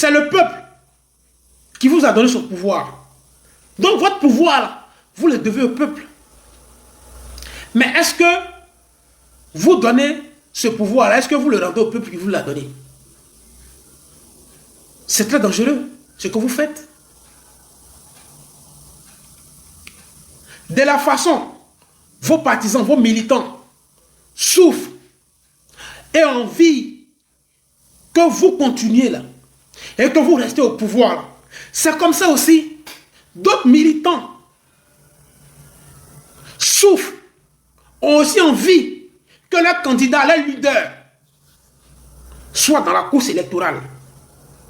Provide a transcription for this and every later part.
C'est le peuple qui vous a donné ce pouvoir. Donc votre pouvoir, là, vous le devez au peuple. Mais est-ce que vous donnez ce pouvoir-là, est-ce que vous le rendez au peuple qui vous l'a donné? C'est très dangereux, ce que vous faites. De la façon, vos partisans, vos militants souffrent et ont envie que vous continuiez là et que vous restez au pouvoir là. C'est comme ça aussi, d'autres militants souffrent, ont aussi envie que leur candidat, leur leader, soit dans la course électorale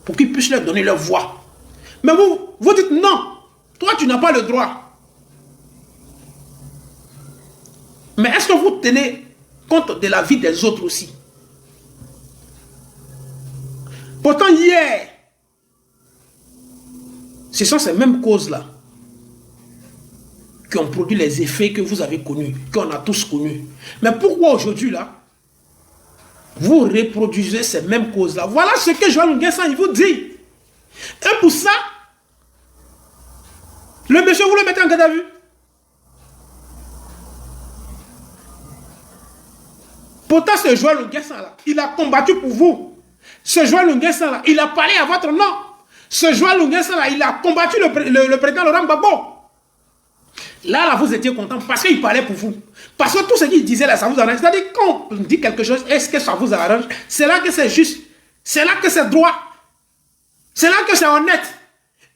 pour qu'ils puissent leur donner leur voix. Mais vous dites non, toi tu n'as pas le droit. Mais est-ce que vous tenez compte de la vie des autres aussi? Pourtant hier, ce sont ces mêmes causes-là qui ont produit les effets que vous avez connus, qu'on a tous connus. Mais pourquoi aujourd'hui, là, vous reproduisez ces mêmes causes-là? Voilà ce que Joël Nguessan, il vous dit. Et pour ça, le monsieur, vous le mettez en garde à vue. Pourtant, ce Joël Nguessan, là, il a combattu pour vous. Ce Joël Nguessan, là, il a parlé à votre nom. Ce Joël Nguessan, là, il a combattu le président Laurent Gbagbo. Là, vous étiez content parce qu'il parlait pour vous. Parce que tout ce qu'il disait là, ça vous arrange. C'est-à-dire, quand on dit quelque chose, est-ce que ça vous arrange? C'est là que c'est juste. C'est là que c'est droit. C'est là que c'est honnête.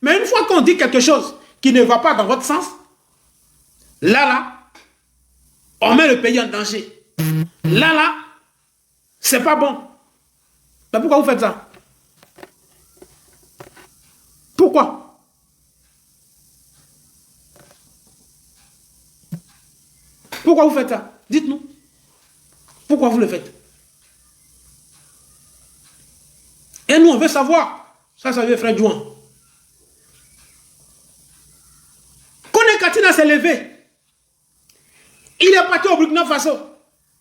Mais une fois qu'on dit quelque chose qui ne va pas dans votre sens, là, on met le pays en danger. Là, c'est pas bon. Mais pourquoi vous faites ça? Pourquoi? Pourquoi vous faites ça? Dites-nous. Pourquoi vous le faites? Et nous, on veut savoir. Ça veut frère Jouan. Kone Katina s'est levé. Il est parti au Burkina Faso.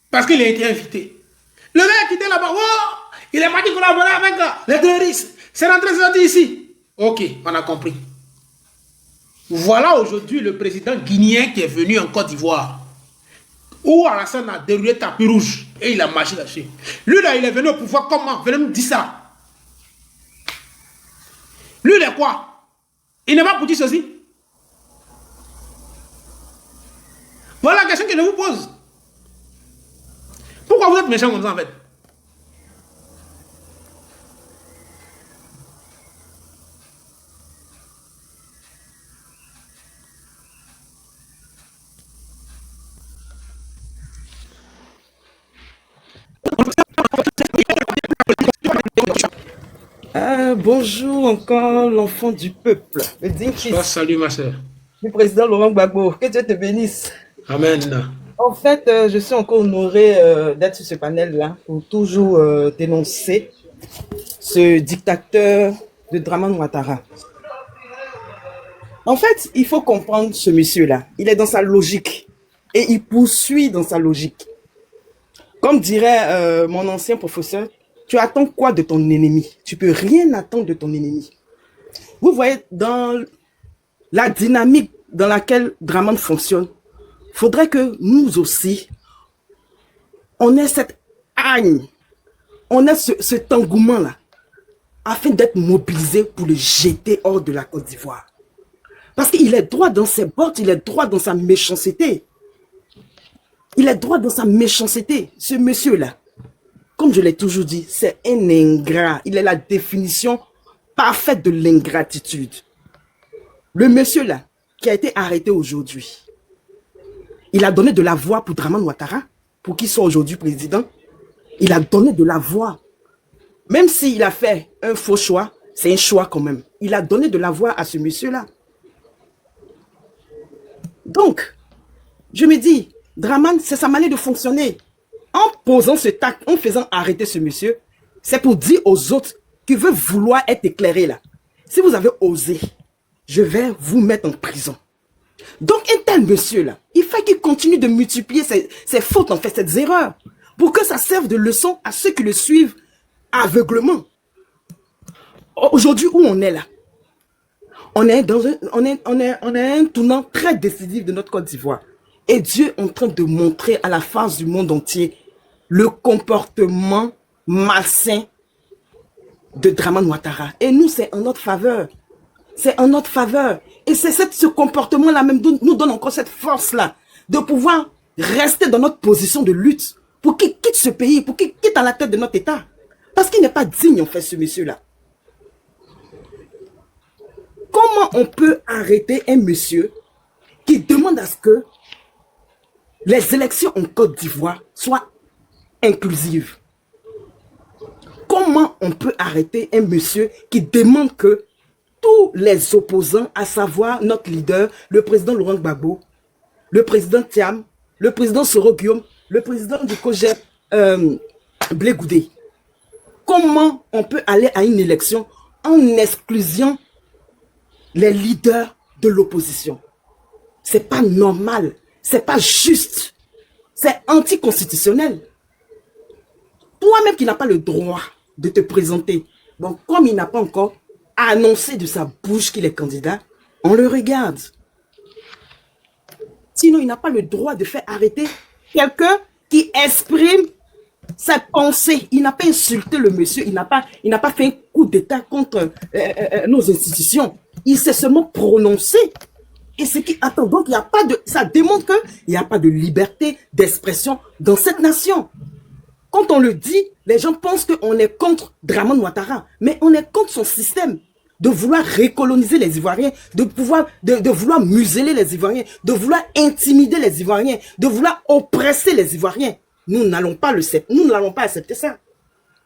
Parce qu'il a été invité. Le gars qui était là-bas, oh, il est parti collaborer avec les terroristes. C'est rentré ici. Ok, on a compris. Voilà aujourd'hui le président guinéen qui est venu en Côte d'Ivoire. Où Alassane a déroulé tapis rouge. Et il a marché là-dessus. Lui là, il est venu au pouvoir comment? Venez me dire ça. Lui, il est quoi? Il n'est pas pour dire ceci. Voilà la question que je vous pose. Pourquoi vous êtes méchant comme ça en fait? Bonjour encore l'enfant du peuple, le digne fils Salut ma soeur. du président Laurent Gbagbo. Que Dieu te bénisse. Amen. En fait, je suis encore honoré d'être sur ce panel-là pour toujours dénoncer ce dictateur de Dramane Ouattara. En fait, il faut comprendre ce monsieur-là. Il est dans sa logique et il poursuit dans sa logique. Comme dirait mon ancien professeur, tu attends quoi de ton ennemi? Tu peux rien attendre de ton ennemi. Vous voyez, dans la dynamique dans laquelle Dramane fonctionne, il faudrait que nous aussi, on ait cette haine, on ait cet engouement-là, afin d'être mobilisés pour le jeter hors de la Côte d'Ivoire. Parce qu'il est droit dans ses bottes, il est droit dans sa méchanceté. Il est droit dans sa méchanceté, ce monsieur-là. Comme je l'ai toujours dit, c'est un ingrat. Il est la définition parfaite de l'ingratitude. Le monsieur-là, qui a été arrêté aujourd'hui, il a donné de la voix pour Dramane Ouattara, pour qu'il soit aujourd'hui président. Il a donné de la voix. Même s'il a fait un faux choix, c'est un choix quand même. Il a donné de la voix à ce monsieur-là. Donc, je me dis, Dramane, c'est sa manière de fonctionner. En posant ce tact, en faisant arrêter ce monsieur, c'est pour dire aux autres qui veulent vouloir être éclairés là. Si vous avez osé, je vais vous mettre en prison. Donc un tel monsieur là, il faut qu'il continue de multiplier ses fautes, en fait, ses erreurs, pour que ça serve de leçon à ceux qui le suivent aveuglement. Aujourd'hui, où on est là, on est à un tournant très décisif de notre Côte d'Ivoire. Et Dieu est en train de montrer à la face du monde entier le comportement malsain de Dramane Ouattara. Et nous, c'est en notre faveur. C'est en notre faveur. Et c'est ce comportement-là même nous donne encore cette force-là de pouvoir rester dans notre position de lutte pour qu'il quitte ce pays, pour qu'il quitte à la tête de notre État. Parce qu'il n'est pas digne, en fait, ce monsieur-là. Comment on peut arrêter un monsieur qui demande à ce que les élections en Côte d'Ivoire soient inclusives? Comment on peut arrêter un monsieur qui demande que tous les opposants, à savoir notre leader, le président Laurent Gbagbo, le président Thiam, le président Soro Guillaume, le président du COJEP, Blé Goudé, comment on peut aller à une élection en excluant les leaders de l'opposition? C'est pas normal, c'est pas juste, c'est anticonstitutionnel. Toi-même qui n'as pas le droit de te présenter, bon, comme il n'a pas encore annoncé de sa bouche qu'il est candidat, on le regarde. Sinon, il n'a pas le droit de faire arrêter quelqu'un qui exprime sa pensée. Il n'a pas insulté le monsieur, il n'a pas fait un coup d'État contre nos institutions. Il s'est seulement prononcé. Et ce qui attend, donc, il n'y a pas de, ça démontre qu'il n'y a pas de liberté d'expression dans cette nation. Quand on le dit, les gens pensent qu'on est contre Dramane Ouattara, mais on est contre son système de vouloir recoloniser les Ivoiriens, de vouloir museler les Ivoiriens, de vouloir intimider les Ivoiriens, de vouloir oppresser les Ivoiriens. Nous n'allons pas accepter ça.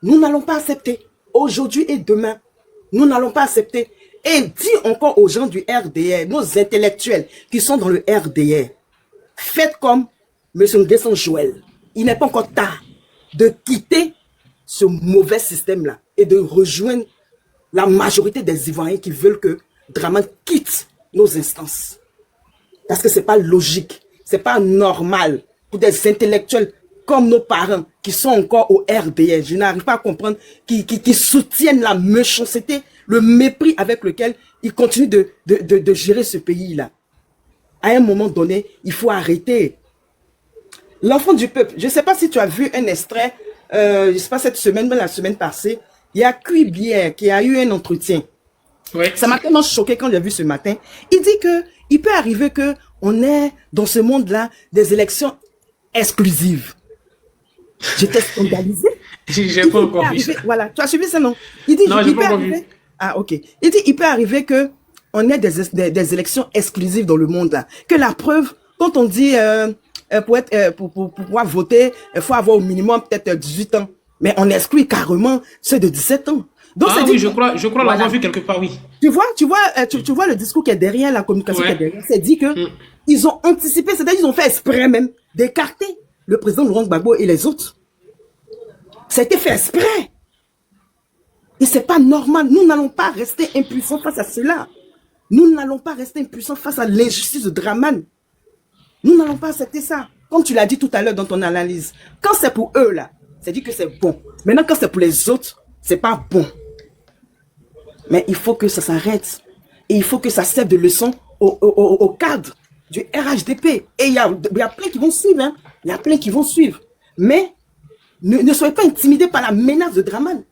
Nous n'allons pas accepter. Aujourd'hui et demain, nous n'allons pas accepter. Et dis encore aux gens du RDR, nos intellectuels qui sont dans le RDR, faites comme M. Nguessan Joël. Il n'est pas encore tard de quitter ce mauvais système-là et de rejoindre la majorité des Ivoiriens qui veulent que Dramane quitte nos instances. Parce que ce n'est pas logique, ce n'est pas normal pour des intellectuels comme nos parents qui sont encore au RDR. Je n'arrive pas à comprendre, qui soutiennent la méchanceté, le mépris avec lequel ils continuent de gérer ce pays-là. À un moment donné, il faut arrêter. L'enfant du peuple, je ne sais pas si tu as vu un extrait, je ne sais pas cette semaine, mais la semaine passée, il y a Cuibière qui a eu un entretien. Oui. Ça m'a tellement choqué quand j'ai vu ce matin. Il dit qu'il peut arriver qu'on ait dans ce monde-là des élections exclusives. J'étais scandalisé. J'ai pas encore vu ça. Voilà, tu as suivi ça, non? Il dit, non, j'ai pas encore vu. Ah, ok. Il dit, il peut arriver qu'on ait des élections exclusives dans le monde, là. Que la preuve, quand on dit, pour pouvoir voter, il faut avoir au minimum peut-être 18 ans. Mais on exclut carrément ceux de 17 ans. Donc, oui, je crois l'avoir vu quelque part, oui. Tu vois le discours qui est derrière, la communication qui est derrière. C'est dit que ils ont anticipé, c'est-à-dire ils ont fait exprès même d'écarter le président Laurent Gbagbo et les autres. C'était fait exprès. Et c'est pas normal. Nous n'allons pas rester impuissants face à cela. Nous n'allons pas rester impuissants face à l'injustice de Dramane. Nous n'allons pas accepter ça. Comme tu l'as dit tout à l'heure dans ton analyse. Quand c'est pour eux, là, c'est dit que c'est bon. Maintenant, quand c'est pour les autres, c'est pas bon. Mais il faut que ça s'arrête. Et il faut que ça serve de leçon au cadre du RHDP. Et il y a plein qui vont suivre. Hein. Il y a plein qui vont suivre. Mais ne soyez pas intimidés par la menace de Dramane.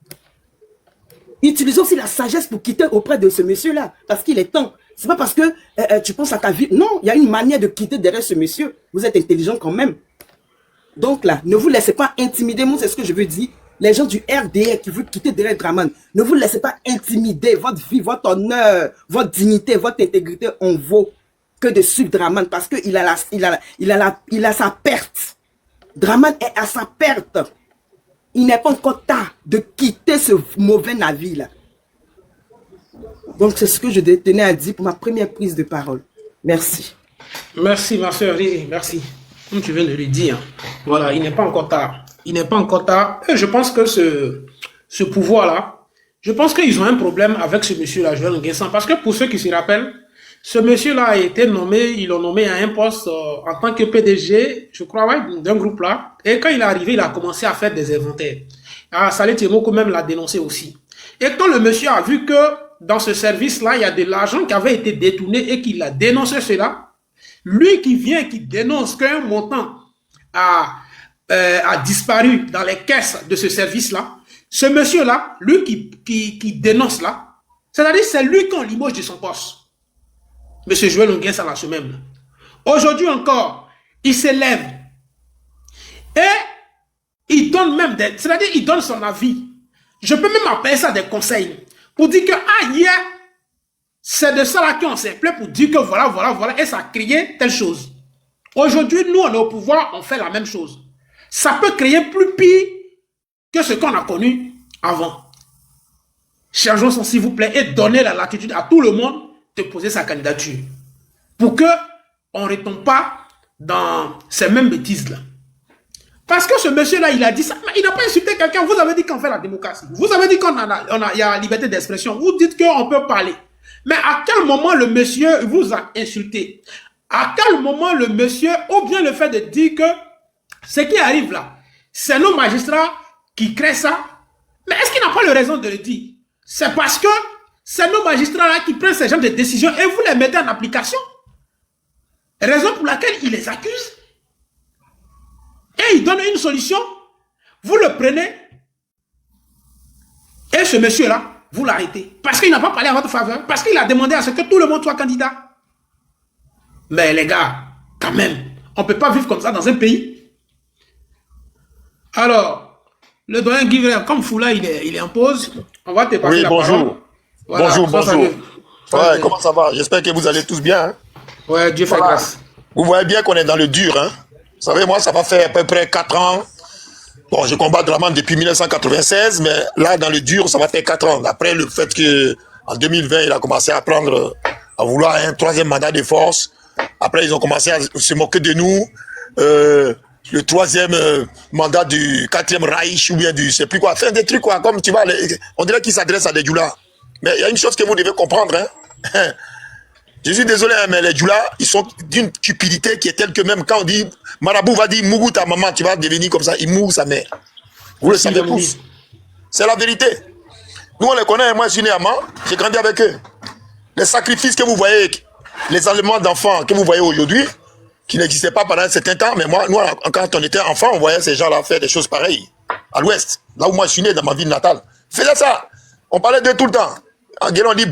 Utilisez aussi la sagesse pour quitter auprès de ce monsieur-là. Parce qu'il est temps. C'est pas parce que tu penses à ta vie. Non, il y a une manière de quitter derrière ce monsieur. Vous êtes intelligent quand même. Donc là, ne vous laissez pas intimider. Moi, c'est ce que je veux dire. Les gens du RDR qui veulent quitter derrière Dramane, ne vous laissez pas intimider. Votre vie, votre honneur, votre dignité, votre intégrité, on vaut que de suivre Dramane parce qu'il a sa perte. Dramane est à sa perte. Il n'est pas encore tard de quitter ce mauvais navire-là. Donc, c'est ce que je tenais à dire pour ma première prise de parole. Merci. Merci, ma soeur Lily, merci. Comme tu viens de le dire, voilà, il n'est pas encore tard. Il n'est pas encore tard. Et je pense que ce pouvoir-là, je pense qu'ils ont un problème avec ce monsieur-là, Joël Nguessan. Parce que pour ceux qui se rappellent, ce monsieur-là a été nommé, ils l'ont nommé à un poste en tant que PDG, je crois, ouais, d'un groupe-là. Et quand il est arrivé, il a commencé à faire des inventaires. Ah, Saleh Tchemoko même l'a dénoncé aussi. Et quand le monsieur a vu que dans ce service-là, il y a de l'argent qui avait été détourné et qu'il a dénoncé cela, lui qui vient, qui dénonce qu'un montant a disparu dans les caisses de ce service-là, ce monsieur-là, lui qui dénonce là, c'est-à-dire c'est lui qu'on limoge de son poste. Monsieur Joël Nguyen Sala, ce même. Aujourd'hui encore, il s'élève et il donne même c'est-à-dire il donne son avis. Je peux même appeler ça des conseils pour dire que hier, c'est de ça là qu'on s'est plaint pour dire que voilà, et ça a créé telle chose. Aujourd'hui, nous, on est au pouvoir, on fait la même chose. Ça peut créer plus pire que ce qu'on a connu avant. Changeons ça, s'il vous plaît, et donnez la latitude à tout le monde de poser sa candidature. Pour que on ne retombe pas dans ces mêmes bêtises-là. Parce que ce monsieur-là, il a dit ça, mais il n'a pas insulté quelqu'un. Vous avez dit qu'on fait la démocratie. Vous avez dit qu'il y a la liberté d'expression. Vous dites qu'on peut parler. Mais à quel moment le monsieur vous a insulté? À quel moment le monsieur, ou bien le fait de dire que ce qui arrive là, c'est nos magistrats qui créent ça? Mais est-ce qu'il n'a pas le raison de le dire? C'est parce que c'est nos magistrats là qui prennent ce genre de décisions et vous les mettez en application. Raison pour laquelle il les accuse. Et il donne une solution. Vous le prenez. Et ce monsieur-là, vous l'arrêtez. Parce qu'il n'a pas parlé à votre faveur. Parce qu'il a demandé à ce que tout le monde soit candidat. Mais les gars, quand même, on ne peut pas vivre comme ça dans un pays. Alors, le doyen Guy Vrain, comme Foula, il est en pause. On va te passer la parole. Voilà, bonjour. Ouais, comment ça va? J'espère que vous allez tous bien. Hein? Ouais, Dieu fait grâce. Vous voyez bien qu'on est dans le dur. Hein? Vous savez, moi, ça va faire à peu près 4 ans. Bon, je combat Dramane depuis 1996, mais là, dans le dur, ça va faire 4 ans. Après le fait qu'en 2020, il a commencé à vouloir un 3e mandat de force. Après, ils ont commencé à se moquer de nous. Le 3e mandat du 4e Reich, ou bien du, je sais plus quoi. Enfin, des trucs, quoi. Comme tu vois, on dirait qu'ils s'adressent à des djoulas. Mais il y a une chose que vous devez comprendre, hein. Je suis désolé, hein, mais les djoulas, ils sont d'une cupidité qui est telle que même quand on dit, Marabout va dire, Mougou ta maman, tu vas devenir comme ça, il moue sa mère. Vous le savez tous. C'est la vérité. Nous, on les connaît, moi, je suis né à Mans, j'ai grandi avec eux. Les sacrifices que vous voyez, les enlèvements d'enfants que vous voyez aujourd'hui, qui n'existaient pas pendant un certain temps, mais moi, nous, quand on était enfant, on voyait ces gens-là faire des choses pareilles. À l'ouest, là où moi je suis né, dans ma ville natale. Faisaient ça. On parlait d'eux tout le temps. En guélant, on dit,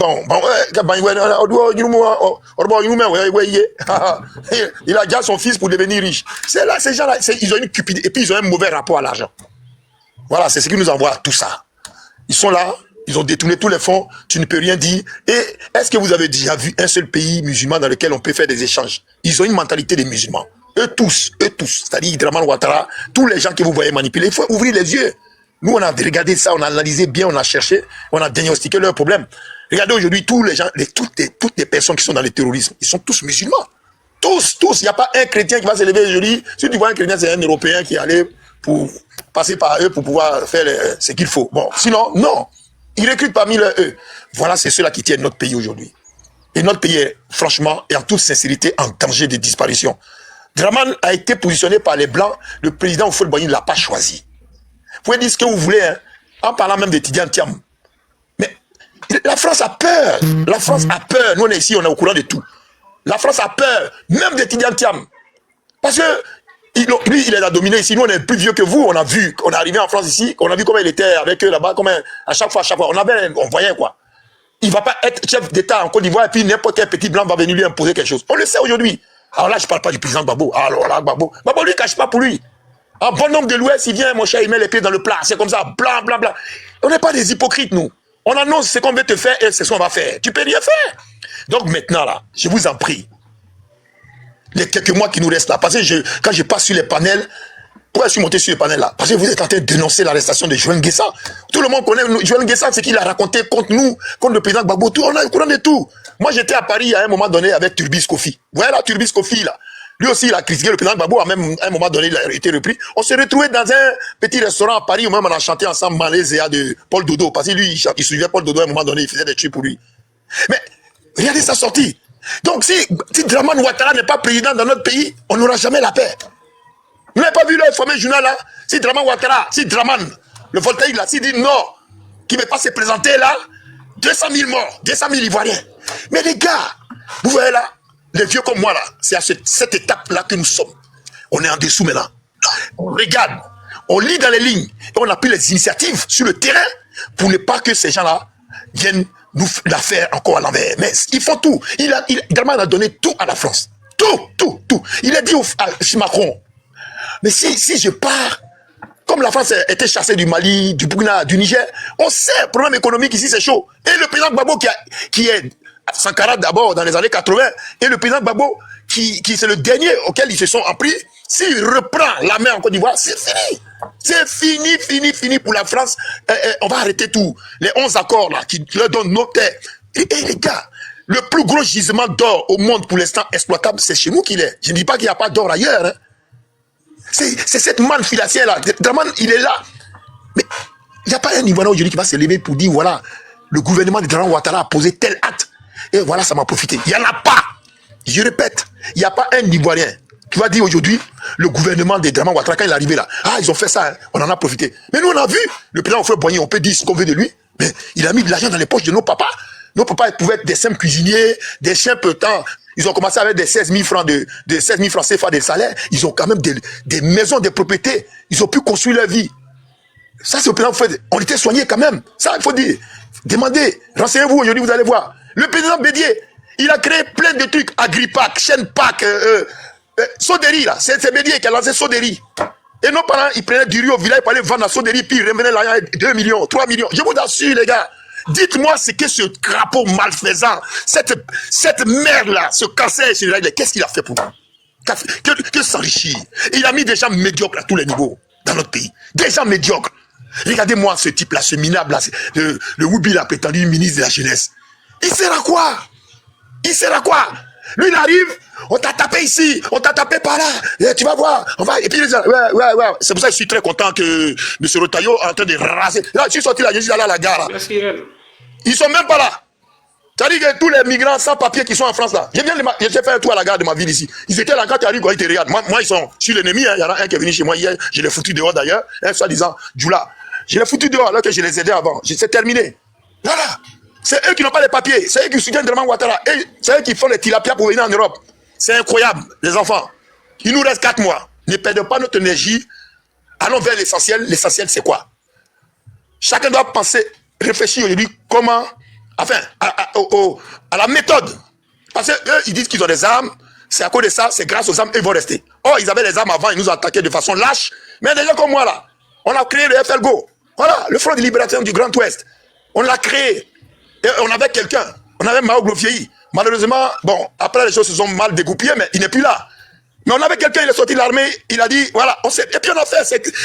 il a déjà son fils pour devenir riche. C'est là, ces gens-là, ils ont une cupidité, et puis ils ont un mauvais rapport à l'argent. Voilà, c'est ce qui nous envoie tout ça. Ils sont là, ils ont détourné tous les fonds, tu ne peux rien dire. Et est-ce que vous avez déjà vu un seul pays musulman dans lequel on peut faire des échanges? Ils ont une mentalité des musulmans. Eux tous, c'est-à-dire Dramane Ouattara, tous les gens que vous voyez manipuler, il faut ouvrir les yeux. Nous, on a regardé ça, on a analysé bien, on a cherché, on a diagnostiqué leurs problèmes. Regardez aujourd'hui, tous les gens, toutes les personnes qui sont dans le terrorisme, ils sont tous musulmans. Tous. Il n'y a pas un chrétien qui va se lever aujourd'hui. Si tu vois un chrétien, c'est un Européen qui est allé pour passer par eux pour pouvoir faire ce qu'il faut. Bon, sinon, non. Ils recrutent parmi eux. Voilà, c'est ceux-là qui tiennent notre pays aujourd'hui. Et notre pays est, franchement, et en toute sincérité, en danger de disparition. Dramane a été positionné par les Blancs. Le président Houphouët-Boigny ne l'a pas choisi. Vous pouvez dire ce que vous voulez, hein, en parlant même de Tidiane Thiam. Mais la France a peur. La France a peur. Nous, on est ici, on est au courant de tout. La France a peur, même de Tidiane Thiam. Parce que lui, il les a dominés ici. Nous, on est plus vieux que vous. On a vu, on est arrivé en France ici, on a vu comment il était avec eux là-bas, comment à chaque fois, on voyait quoi. Il ne va pas être chef d'État en Côte d'Ivoire et puis n'importe quel petit blanc va venir lui imposer quelque chose. On le sait aujourd'hui. Alors là, je ne parle pas du président Gbagbo. Alors là, Gbagbo, lui, ne cache pas pour lui. Un bon homme de l'Ouest, il vient, mon cher, il met les pieds dans le plat. C'est comme ça, blanc. On n'est pas des hypocrites, nous. On annonce ce qu'on veut te faire et c'est ce qu'on va faire. Tu peux rien faire. Donc maintenant, là, je vous en prie, les quelques mois qui nous restent là, parce que quand je passe sur les panels, pourquoi je suis monté sur les panels là? Parce que vous êtes en train de dénoncer l'arrestation de Joël Nguessan. Tout le monde connaît Joël Nguessan, ce qu'il a raconté contre nous, contre le président Gbagbo. On a au courant de tout. Moi, j'étais à Paris à un moment donné avec Turbis Kofi. Vous voyez là, Turbis Kofi, là. Lui aussi, il a critiqué le président Gbagbo, à un moment donné, il a été repris. On s'est retrouvé dans un petit restaurant à Paris, où même on a chanté ensemble Malésia de Paul Dodo, parce que lui, il suivait Paul Dodo à un moment donné, il faisait des trucs pour lui. Mais, regardez sa sortie. Donc, si Dramane Ouattara n'est pas président dans notre pays, on n'aura jamais la paix. Vous n'avez pas vu le fameux journal là? Si Dramane Ouattara, si Dramane, le voltaïque là, s'il dit non, qui ne veut pas se présenter là. 200 000 morts, 200 000 Ivoiriens. Mais les gars, vous voyez là, les vieux comme moi là, c'est à cette étape-là que nous sommes. On est en dessous maintenant. On regarde, on lit dans les lignes, et on a pris les initiatives sur le terrain pour ne pas que ces gens-là viennent nous la faire encore à l'envers. Mais ils font tout. Il a donné tout à la France. Tout. Il a dit à Macron, mais si je pars, comme la France était chassée du Mali, du Burkina, du Niger, on sait, le problème économique ici, c'est chaud. Et le président Gbagbo qui est Sankara d'abord dans les années 80, et le président Gbagbo qui c'est le dernier auquel ils se sont appris, s'il reprend la main en Côte d'Ivoire, c'est fini. C'est fini pour la France. On va arrêter tout. Les 11 accords là, qui leur donnent nos terres. Et les gars, le plus gros gisement d'or au monde pour l'instant exploitable, c'est chez nous qu'il est. Je ne dis pas qu'il n'y a pas d'or ailleurs, hein. C'est cette manne financière-là. Draman, il est là. Mais il n'y a pas un Ivoirien aujourd'hui qui va se lever pour dire, voilà, le gouvernement de Draman Ouattara a posé tel acte. Et voilà, ça m'a profité. Il n'y en a pas. Je répète, il n'y a pas un Ivoirien qui va dire aujourd'hui, le gouvernement de Draman Ouattara, quand il est arrivé là, ah, ils ont fait ça, hein, on en a profité. Mais nous, on a vu, le président Houphouët-Boigny, on peut dire ce qu'on veut de lui, mais il a mis de l'argent dans les poches de nos papas. Nos papas pouvaient être des simples cuisiniers, des chiens petants. Ils ont commencé avec des 16 000 francs de 16 000 francs CFA de salaire. Ils ont quand même des maisons, des propriétés. Ils ont pu construire leur vie. Ça, c'est le président Houphouët. On était soignés quand même. Ça, il faut dire. Demandez. Renseignez-vous aujourd'hui, vous allez voir. Le président Bédier, il a créé plein de trucs. Agripac, Chaîne-Pac, Soderi, là. C'est Bédier qui a lancé Soderi. Et nos parents, ils prenaient du riz au village pour aller vendre à Soderi, puis ils revenaient là, 2 millions, 3 millions. Je vous assure, les gars. Dites-moi ce que ce crapaud malfaisant, cette merde-là, ce cancer, qu'est-ce qu'il a fait pour nous? Que s'enrichir. Il a mis des gens médiocres à tous les niveaux dans notre pays. Des gens médiocres. Regardez-moi ce type-là, ce minable-là, le Woubi, l'a prétendu ministre de la jeunesse. Il sert à quoi? Lui, il arrive, on t'a tapé ici, on t'a tapé par là, et tu vas voir, on va, et puis les gens, ouais. C'est pour ça que je suis très content que M. Rotaillot est en train de raser. Là, je suis sorti là, je suis allé à la gare. Là. Ils sont même pas là. C'est-à-dire que tous les migrants sans papier qui sont en France là, j'ai fait un tour à la gare de ma ville ici. Ils étaient là quand tu arrives, ils te regardent. Moi, ils sont, je suis l'ennemi, hein. Il y en a un qui est venu chez moi hier, je l'ai foutu dehors d'ailleurs, un soi-disant, Djoula. Je l'ai foutu dehors alors que je les aidais avant. C'est terminé. Voilà. C'est eux qui n'ont pas les papiers, c'est eux qui soutiennent Draman Ouattara, et c'est eux qui font les tilapia pour venir en Europe. C'est incroyable, les enfants. Il nous reste 4 mois. Ne perdons pas notre énergie. Allons vers l'essentiel. L'essentiel, c'est quoi? Chacun doit penser, réfléchir aujourd'hui comment, enfin, à la méthode. Parce qu'eux, ils disent qu'ils ont des armes. C'est à cause de ça, c'est grâce aux armes, ils vont rester. Or, ils avaient les armes avant, ils nous ont attaqués de façon lâche. Mais des gens comme moi, là, on a créé le FLGO. Voilà, le Front de Libération du Grand Ouest. On l'a créé. Et on avait quelqu'un. On avait Mao Glofieyi. Malheureusement, bon, après les choses se sont mal dégoupillées, mais il n'est plus là. Mais on avait quelqu'un, il est sorti de l'armée, il a dit, voilà, on sait. Et puis on a fait,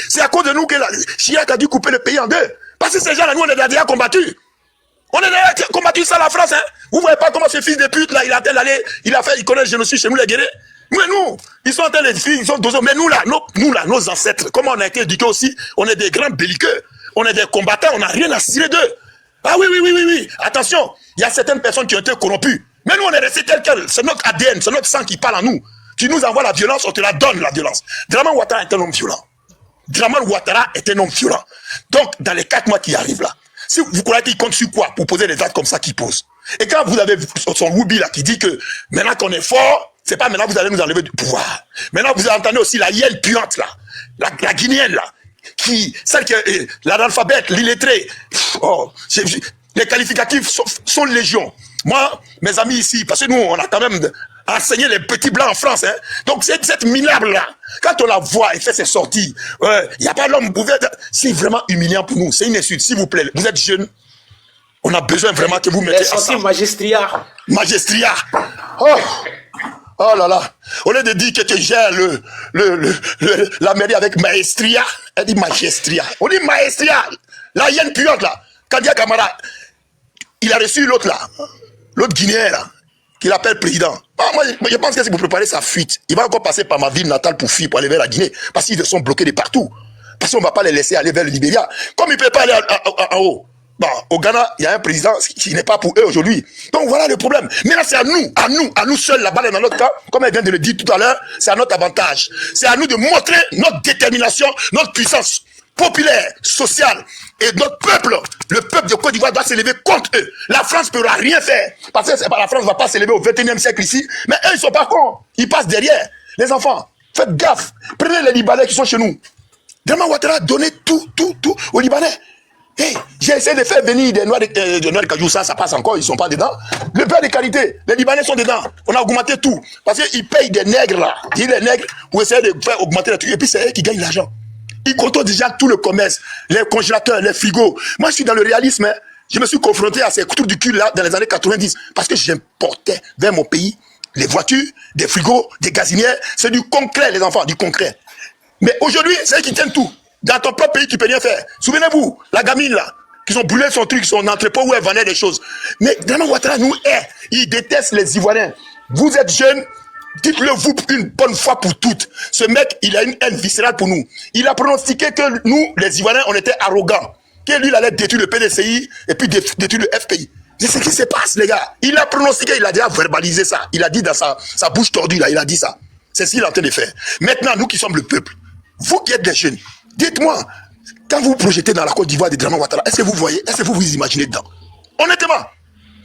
c'est à cause de nous que Chirac a dû couper le pays en deux. Parce que ces gens-là, nous, on est déjà combattus. On est déjà combattus ça, la France, hein. Vous voyez pas comment ce fils de pute, là, il connaît le génocide chez nous, les guerriers. Mais nous, ils sont en train de faire, ils sont dosés. Mais nous, là, nos ancêtres, comment on a été éduqués aussi, on est des grands belliqueux, on est des combattants, on n'a rien à cirer d'eux. Ah oui. Attention, il y a certaines personnes qui ont été corrompues. Mais nous, on est restés tels quels. C'est notre ADN, c'est notre sang qui parle en nous. Tu nous envoies la violence, on te la donne, la violence. Draman Ouattara est un homme violent. Draman Ouattara est un homme violent. Donc, dans les 4 mois qui arrivent là, si vous croyez qu'il compte sur quoi pour poser des actes comme ça qu'il pose? Et quand vous avez son Woubi là qui dit que maintenant qu'on est fort, c'est pas maintenant que vous allez nous enlever du pouvoir. Maintenant, vous entendez aussi la hyène puante là, la guinéenne là, celle qui est l'analphabète, l'illettré. Oh, les qualificatifs sont légion. Moi, mes amis ici, parce que nous, on a quand même enseigné les petits blancs en France. Hein. Donc, cette minable-là, quand on la voit et fait ses sorties, il n'y a pas l'homme ouvert. C'est vraiment humiliant pour nous. C'est une insulte. S'il vous plaît, vous êtes jeunes. On a besoin vraiment que vous mettez ensemble. Magistria. Oh là là. Au lieu de dire que tu gères la mairie avec maestria, elle dit magistria. On dit maestria. La hyène puante là. Kandia Kamara, il a reçu l'autre là. L'autre Guinéen là. Qu'il appelle président. Moi, je pense que c'est pour préparer sa fuite. Il va encore passer par ma ville natale pour fuir, pour aller vers la Guinée. Parce qu'ils sont bloqués de partout. Parce qu'on ne va pas les laisser aller vers le Libéria. Comme ils ne peuvent pas aller en haut. Bon, au Ghana, il y a un président qui n'est pas pour eux aujourd'hui. Donc voilà le problème. Maintenant, c'est à nous seuls, la balle est dans notre camp. Comme elle vient de le dire tout à l'heure, c'est à notre avantage. C'est à nous de montrer notre détermination, notre puissance. populaire, sociale. Et notre peuple, le peuple de Côte d'Ivoire doit s'élever contre eux. La France ne pourra rien faire. Parce que la France ne va pas s'élever au 21e siècle ici. Mais eux, ils ne sont pas cons. Ils passent derrière. Les enfants, faites gaffe. Prenez les Libanais qui sont chez nous. Draman Ouattara a donné tout aux Libanais. Hey, j'ai essayé de faire venir des Noirs de Kajou, ça passe encore, ils ne sont pas dedans. Le beurre de qualité, les Libanais sont dedans. On a augmenté tout. Parce qu'ils payent des nègres là. Ils les nègres pour essayer de faire augmenter les trucs. Et puis c'est eux qui gagnent l'argent. Ils contrôlent déjà tout le commerce, les congélateurs, les frigos. Moi, je suis dans le réalisme. Hein. Je me suis confronté à ces trucs du cul là dans les années 90. Parce que j'importais vers mon pays les voitures, des frigos, des gazinières. C'est du concret, les enfants, du concret. Mais aujourd'hui, c'est eux qui tiennent tout. Dans ton propre pays, tu peux rien faire. Souvenez-vous, la gamine là, qui ont brûlé son truc, son entrepôt où elle vendait des choses. Mais Draman Ouattara nous hait. Il déteste les Ivoiriens. Vous êtes jeunes, dites-le vous une bonne fois pour toutes. Ce mec, il a une haine viscérale pour nous. Il a pronostiqué que nous, les Ivoiriens, on était arrogants. Que lui, il allait détruire le PDCI et puis détruire le FPI. C'est ce qui se passe, les gars. Il a pronostiqué, il a déjà verbalisé ça. Il a dit dans sa bouche tordue, là, il a dit ça. C'est ce qu'il est en train de faire. Maintenant, nous qui sommes le peuple, vous qui êtes des jeunes, dites-moi, quand vous vous projetez dans la Côte d'Ivoire de Draman Ouattara, est-ce que vous voyez, est-ce que vous vous imaginez dedans? Honnêtement,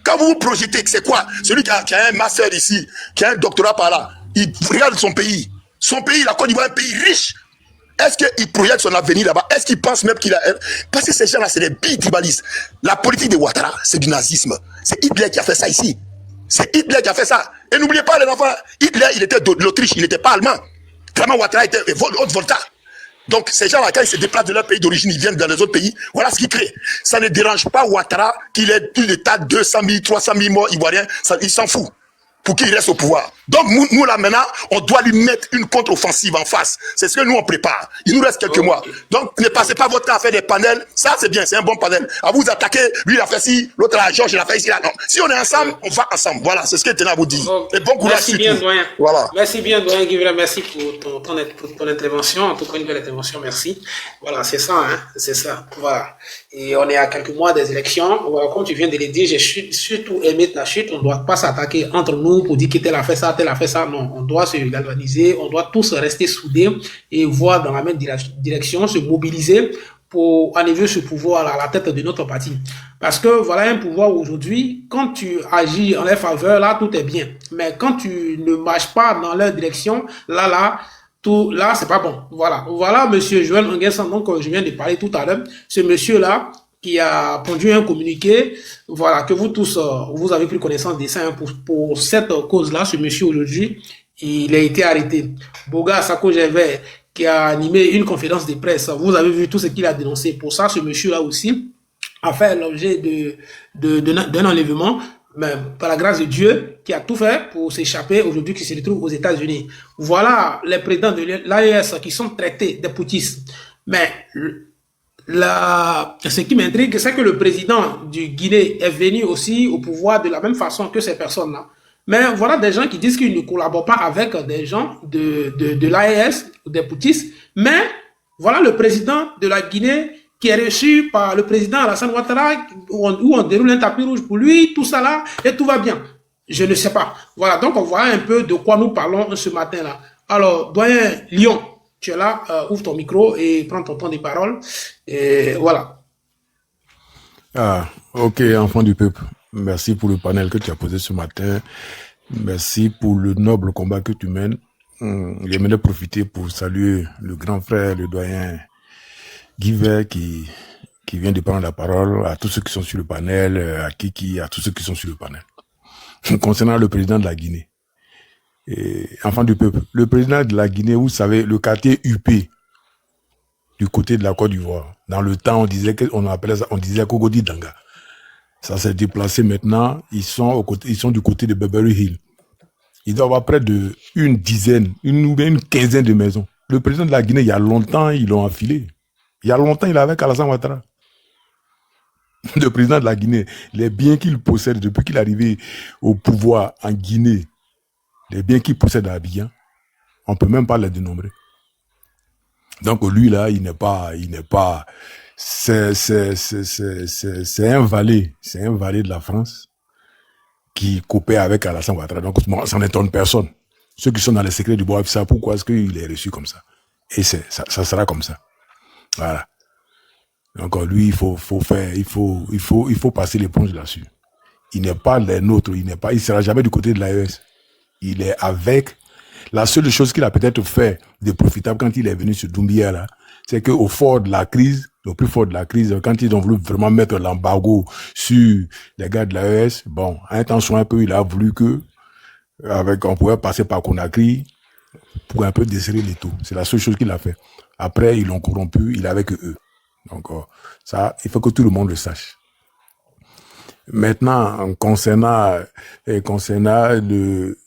quand vous vous projetez, c'est quoi? Celui qui a un master ici, qui a un doctorat par là, il regarde son pays. Son pays, la Côte d'Ivoire, est un pays riche. Est-ce qu'il projette son avenir là-bas? Est-ce qu'il pense même qu'il a... Parce que ces gens-là, c'est des bi-tribalistes. La politique de Ouattara, c'est du nazisme. C'est Hitler qui a fait ça ici. C'est Hitler qui a fait ça. Et n'oubliez pas, les enfants, Hitler, il était de l'Autriche, il n'était pas allemand. Draman Ouattara était Haute-Volta. Donc, ces gens-là, quand ils se déplacent de leur pays d'origine, ils viennent dans les autres pays. Voilà ce qu'ils créent. Ça ne dérange pas Ouattara qu'il ait plus de tas de 200 000, 300 000 morts ivoiriens. Ça, il s'en fout. Pour qu'il reste au pouvoir. Donc, nous, là, maintenant, on doit lui mettre une contre-offensive en face. C'est ce que nous, on prépare. Il nous reste quelques mois. Donc, ne passez pas votre temps à faire des panels. Ça, c'est bien, c'est un bon panel. À vous attaquer, lui, il a fait ci, l'autre, là, Georges, il a fait ici, là. Non. Si on est ensemble, on va ensemble. Voilà, c'est ce que je tenais à vous dire. Et bon courage. Merci bien, doyen. Voilà. Merci bien, doyen Guivra. Merci pour ton intervention. En tout cas, une belle intervention. Merci. Voilà, c'est ça, hein. C'est ça. Voilà. Et on est à quelques mois des élections. Voilà, comme tu viens de le dire, j'ai surtout aimé ta chute. On ne doit pas s'attaquer entre nous pour dire que tel a fait ça, tel a fait ça. Non, on doit se galvaniser. On doit tous rester soudés et voir dans la même direction, se mobiliser pour enlever ce pouvoir à la tête de notre parti. Parce que voilà un pouvoir aujourd'hui, quand tu agis en leur faveur, là, tout est bien. Mais quand tu ne marches pas dans leur direction, là, c'est pas bon. Voilà, monsieur Joël Nguessan, donc, je viens de parler tout à l'heure. Ce monsieur-là, qui a pondu un communiqué, voilà, que vous tous, vous avez pris connaissance de ça, hein, pour cette cause-là, ce monsieur aujourd'hui, il a été arrêté. Boga Sako Gervais, qui a animé une conférence de presse, vous avez vu tout ce qu'il a dénoncé. Pour ça, ce monsieur-là aussi a fait l'objet d'un enlèvement, mais par la grâce de Dieu, qui a tout fait pour s'échapper aujourd'hui, qui se retrouve aux États-Unis. Voilà les présidents de l'AES qui sont traités des poutistes. Mais ce qui m'intrigue, c'est que le président du Guinée est venu aussi au pouvoir de la même façon que ces personnes-là. Mais voilà des gens qui disent qu'ils ne collaborent pas avec des gens de l'AES ou des poutistes. Mais voilà le président de la Guinée qui est reçu par le président Alassane Ouattara, où on déroule un tapis rouge pour lui, tout ça là, et tout va bien. Je ne sais pas. Voilà, donc on voit un peu de quoi nous parlons ce matin-là. Alors, doyen Lyon, tu es là, ouvre ton micro et prends ton temps de parole. Et voilà. Ah, ok, enfant du peuple. Merci pour le panel que tu as posé ce matin. Merci pour le noble combat que tu mènes. J'aimerais profiter pour saluer le grand frère, le doyen Guivert qui vient de prendre la parole, à tous ceux qui sont sur le panel, à Kiki, à tous ceux qui sont sur le panel. Concernant le président de la Guinée, enfant du peuple, le président de la Guinée, vous savez, le quartier UP, du côté de la Côte d'Ivoire, dans le temps, on disait Kogodi Danga. Ça s'est déplacé maintenant, ils sont du côté de Beverly Hill. Ils doivent avoir près de une quinzaine de maisons. Le président de la Guinée, il y a longtemps, ils l'ont affilé. Il y a longtemps, il est avec Alassane Ouattara. Le président de la Guinée, les biens qu'il possède depuis qu'il est arrivé au pouvoir en Guinée, les biens qu'il possède à Abidjan, on ne peut même pas les dénombrer. Donc lui là, il n'est pas, c'est un valet de la France qui coopère avec Alassane Ouattara. Donc ça n'étonne personne. Ceux qui sont dans les secrets du bois, ça pourquoi est-ce qu'il est reçu comme ça. Et ça sera comme ça. Voilà. Donc lui, il faut passer l'éponge là-dessus. Il n'est pas les nôtres, il sera jamais du côté de l'AES. Il est avec. La seule chose qu'il a peut-être fait de profitable quand il est venu sur Doumbia là, c'est qu'au fort de la crise, au plus fort de la crise, quand ils ont voulu vraiment mettre l'embargo sur les gars de l'AES, bon, à un temps soit un peu, il a voulu que, on pouvait passer par Conakry pour un peu desserrer les taux. C'est la seule chose qu'il a fait. Après, ils l'ont corrompu, il est avec eux. Donc, ça, il faut que tout le monde le sache. Maintenant, concernant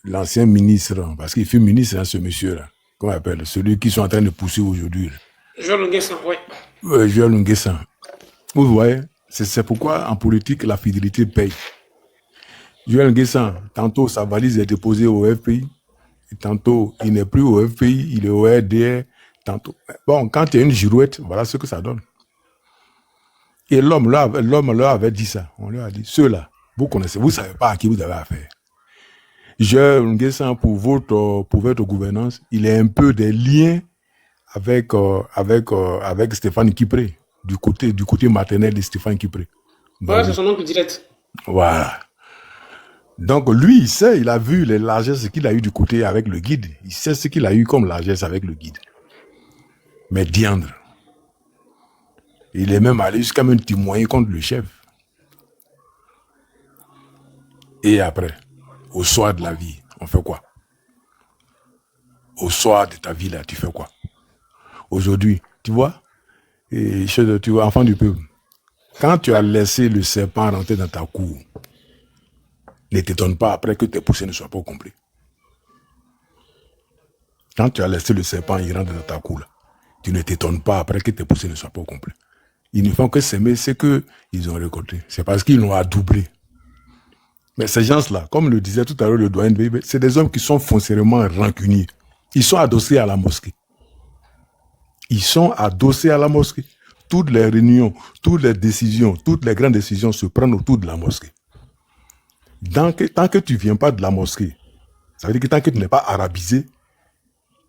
l'ancien ministre, parce qu'il fut ministre, hein, ce monsieur-là, comment on appelle, celui qui sont en train de pousser aujourd'hui. Joël Nguessan, oui. Joël Nguessan. Vous voyez, c'est pourquoi en politique, la fidélité paye. Joël Nguessan, tantôt sa valise est déposée au FPI, et tantôt il n'est plus au FPI, il est au RDR, tantôt. Bon, quand il y a une girouette, voilà ce que ça donne. Et l'homme leur avait dit ça. On leur a dit, ceux-là, vous connaissez, vous ne savez pas à qui vous avez affaire. Joël Nguessan, pour votre gouvernance, il a un peu des liens avec Stéphane Kipré, du côté maternel de Stéphane Kipré. Ouais, c'est son oncle direct. Voilà. Donc lui, il sait, il a vu les largesses qu'il a eu du côté avec le guide. Il sait ce qu'il a eu comme largesse avec le guide. Mais diandre. Il est même allé jusqu'à même témoigner contre le chef. Et après, au soir de la vie, on fait quoi? Au soir de ta vie là, tu fais quoi? Aujourd'hui, tu vois, tu vois, enfant du peuple, quand tu as laissé le serpent rentrer dans ta cour, ne t'étonne pas après que tes poussées ne soient pas complets. Quand tu as laissé le serpent y rentrer dans ta cour, là, tu ne t'étonnes pas après que tes poussées ne soient pas complets. Ils ne font que s'aimer ce qu'ils ont récolté. C'est parce qu'ils l'ont adoublé. Mais ces gens-là, comme le disait tout à l'heure le doyen de VIB, c'est des hommes qui sont foncièrement rancuniers. Ils sont adossés à la mosquée. Ils sont adossés à la mosquée. Toutes les réunions, toutes les décisions, toutes les grandes décisions se prennent autour de la mosquée. Tant que tu ne viens pas de la mosquée, ça veut dire que tant que tu n'es pas arabisé,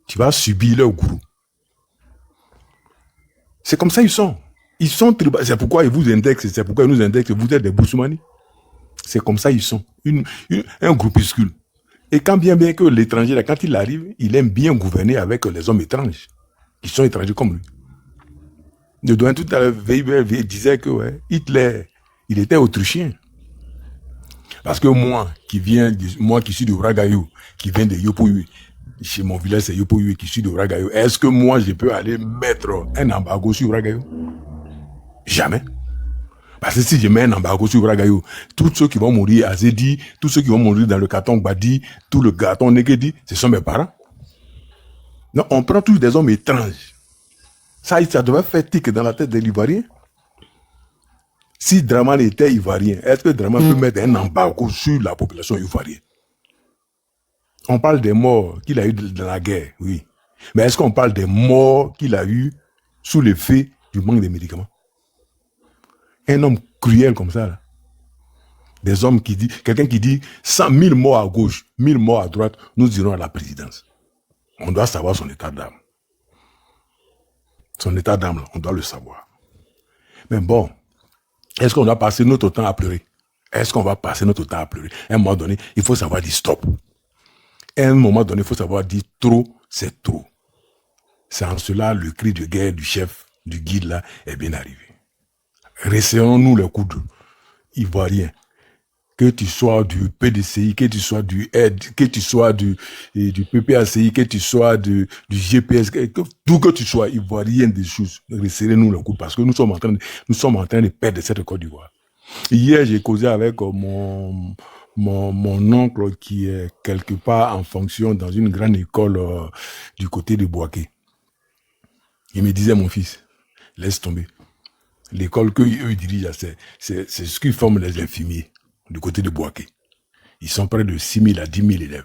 tu vas subir leur gourou. C'est comme ça ils sont. Ils sont tribaux. C'est pourquoi ils vous indexent, c'est pourquoi ils nous indexent. Vous êtes des Boussoumani. C'est comme ça ils sont. Un groupuscule. Et quand bien que l'étranger, là, quand il arrive, il aime bien gouverner avec les hommes étranges, qui sont étrangers comme lui. Le doyen tout à l'heure, Weber disait que ouais, Hitler, il était autrichien. Parce que moi, qui suis de Ragayou, qui viens de Yopouyoui, chez mon village c'est Yopouyoui, qui suis de Ragayou, est-ce que moi je peux aller mettre un embargo sur Ragayou? Jamais. Parce que si je mets un embargo sur Ragayou, tous ceux qui vont mourir à Zedi, tous ceux qui vont mourir dans le carton Badi, tout le carton Negedi, ce sont mes parents. Non, on prend tous des hommes étranges. Ça devait faire tic dans la tête des Ivoiriens. Si Draman était ivoirien, est-ce que Draman peut mettre un embargo sur la population ivoirienne? On parle des morts qu'il a eu dans la guerre, oui. Mais est-ce qu'on parle des morts qu'il a eu sous l'effet du manque de médicaments? Un homme cruel comme ça, là. Des hommes quelqu'un qui dit 100 000 morts à gauche, 1000 morts à droite, nous irons à la présidence. On doit savoir son état d'âme. Son état d'âme, là, on doit le savoir. Mais bon, est-ce qu'on doit passer notre temps à pleurer? Est-ce qu'on va passer notre temps à pleurer? À un moment donné, il faut savoir dire stop. À un moment donné, il faut savoir dire trop, c'est trop. C'est en cela le cri de guerre du chef, du guide là, est bien arrivé. Resserrons-nous les coudes ivoiriens. Que tu sois du PDCI, que tu sois du aide, que tu sois du PPACI, que tu sois du GPS, tout que tu sois ivoirien des choses, resserrez-nous les coudes parce que nous sommes en train de perdre cette Côte d'Ivoire. Hier, j'ai causé avec mon oncle qui est quelque part en fonction dans une grande école du côté de Boaké. Il me disait, mon fils, laisse tomber. L'école qu'eux dirigent, c'est ce qui forme les infirmiers du côté de Boaké. Ils sont près de 6 000 à 10 000 élèves.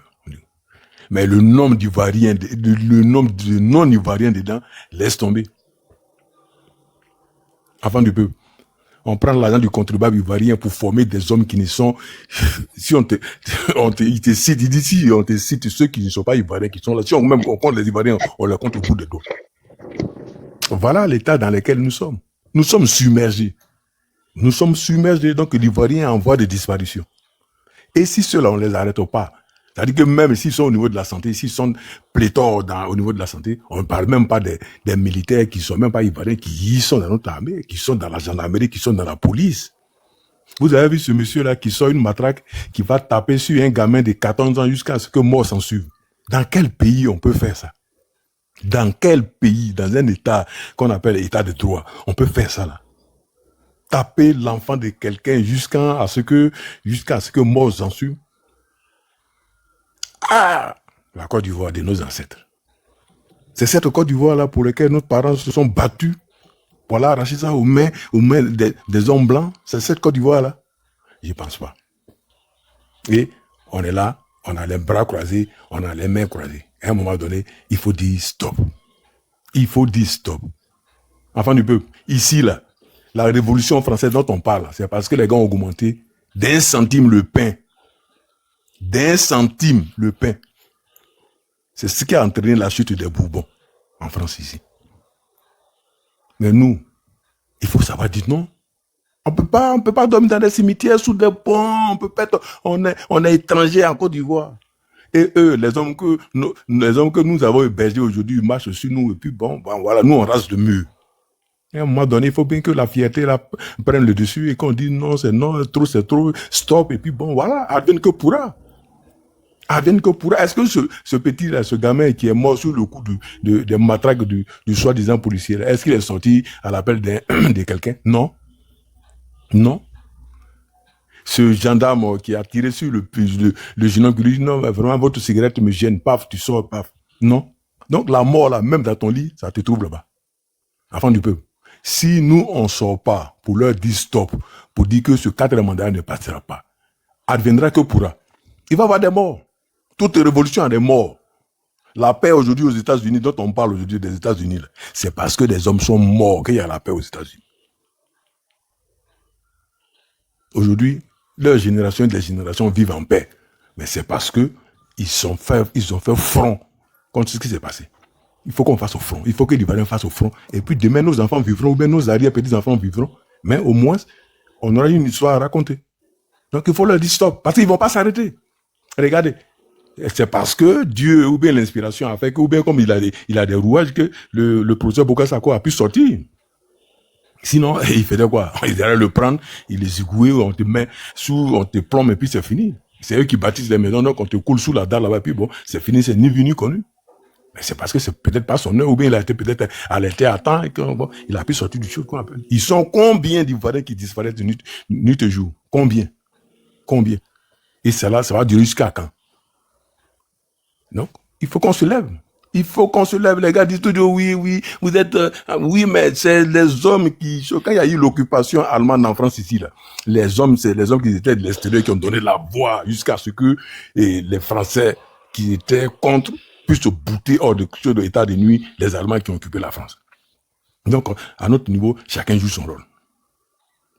Mais le nombre d'Ivoiriens, le nombre de non-Ivoiriens dedans, laisse tomber. Avant du peuple. On prend l'argent du contribuable ivoirien pour former des hommes qui ne sont... Si on te cite, il dit si on te cite ceux qui ne sont pas ivoiriens, qui sont là. Si on compte les Ivoiriens, on les compte au bout des doigts. Voilà l'état dans lequel nous sommes. Nous sommes submergés. Nous sommes submergés, donc l'Ivoirien est en voie de disparition. Et si ceux-là, on ne les arrête pas, c'est-à-dire que même s'ils sont au niveau de la santé, s'ils sont pléthores au niveau de la santé, on ne parle même pas des militaires qui ne sont même pas ivoiriens, qui sont dans notre armée, qui sont dans la gendarmerie, qui sont dans la police. Vous avez vu ce monsieur-là qui sort une matraque, qui va taper sur un gamin de 14 ans jusqu'à ce que mort s'en suive. Dans quel pays on peut faire ça? Dans quel pays, dans un état qu'on appelle état de droit, on peut faire ça là? Taper l'enfant de quelqu'un jusqu'à ce que mort s'en suive? Ah! La Côte d'Ivoire de nos ancêtres. C'est cette Côte d'Ivoire-là pour laquelle nos parents se sont battus pour l'arracher ça aux mains des hommes blancs. C'est cette Côte d'Ivoire-là? Je ne pense pas. Et on est là, on a les bras croisés, on a les mains croisées. À un moment donné, il faut dire stop. Il faut dire stop. Enfant du peuple, ici, là, la révolution française dont on parle, c'est parce que les gars ont augmenté d'1 centime le pain. D'1 centime le pain. C'est ce qui a entraîné la chute des Bourbons en France ici. Mais nous, il faut savoir dire non. On peut pas dormir dans des cimetières sous des ponts. On peut pas être, on est étrangers en Côte d'Ivoire. Et eux, les hommes que nous avons hébergés aujourd'hui, ils marchent sur nous. Et puis bon, voilà, nous on rase le mur. Et à un moment donné, il faut bien que la fierté là, prenne le dessus et qu'on dise non, c'est trop, stop. Et puis bon, voilà, advienne que pourra. Advienne que pourra. Est-ce que ce petit là, ce gamin qui est mort sous le coup des matraques du soi-disant policier, est-ce qu'il est sorti à l'appel de quelqu'un? Non. Non. Ce gendarme qui a tiré sur le jeune homme qui lui dit non, vraiment votre cigarette me gêne, paf, tu sors, paf. Non. Donc la mort là, même dans ton lit, ça te trouve là-bas. Enfant du peuple. Si nous on sort pas pour leur dire stop, pour dire que ce 4e mandat ne passera pas, adviendra que pourra. Il va y avoir des morts. Toute révolution a des morts. La paix aujourd'hui aux États-Unis, dont on parle aujourd'hui des États-Unis, c'est parce que des hommes sont morts qu'il y a la paix aux États-Unis. Aujourd'hui, leur génération et des générations vivent en paix. Mais c'est parce que ils ont fait front contre ce qui s'est passé. Il faut qu'on fasse au front. Il faut que les Ivoiriens fassent au front. Et puis demain, nos enfants vivront, ou bien nos arrière-petits-enfants vivront. Mais au moins, on aura une histoire à raconter. Donc il faut leur dire stop. Parce qu'ils ne vont pas s'arrêter. Regardez. C'est parce que Dieu, ou bien l'inspiration a fait que, ou bien comme il a des rouages, que le professeur Bokassa a pu sortir. Sinon, il faisait quoi? Il allait le prendre, il les égouait, on te plombe et puis c'est fini. C'est eux qui bâtissent les maisons, donc on te coule sous la dalle là-bas, et puis bon, c'est fini, c'est ni vu ni connu. Mais c'est parce que c'est peut-être pas son heure, ou bien il a été peut-être alerté à temps, et que, bon, il a pu sortir du chose qu'on appelle. Ils sont combien d'Ivoiriens qui disparaissent de nuit et jour? Combien? Et cela, ça va durer jusqu'à quand? Donc, il faut qu'on se lève. Il faut qu'on se lève. Les gars disent toujours oui, vous êtes... oui, mais c'est les hommes qui... Quand il y a eu l'occupation allemande en France ici, là, c'est les hommes qui étaient de l'extérieur qui ont donné la voix jusqu'à ce que les Français qui étaient contre puissent se bouter hors de l'état de nuit les Allemands qui ont occupé la France. Donc, à notre niveau, chacun joue son rôle.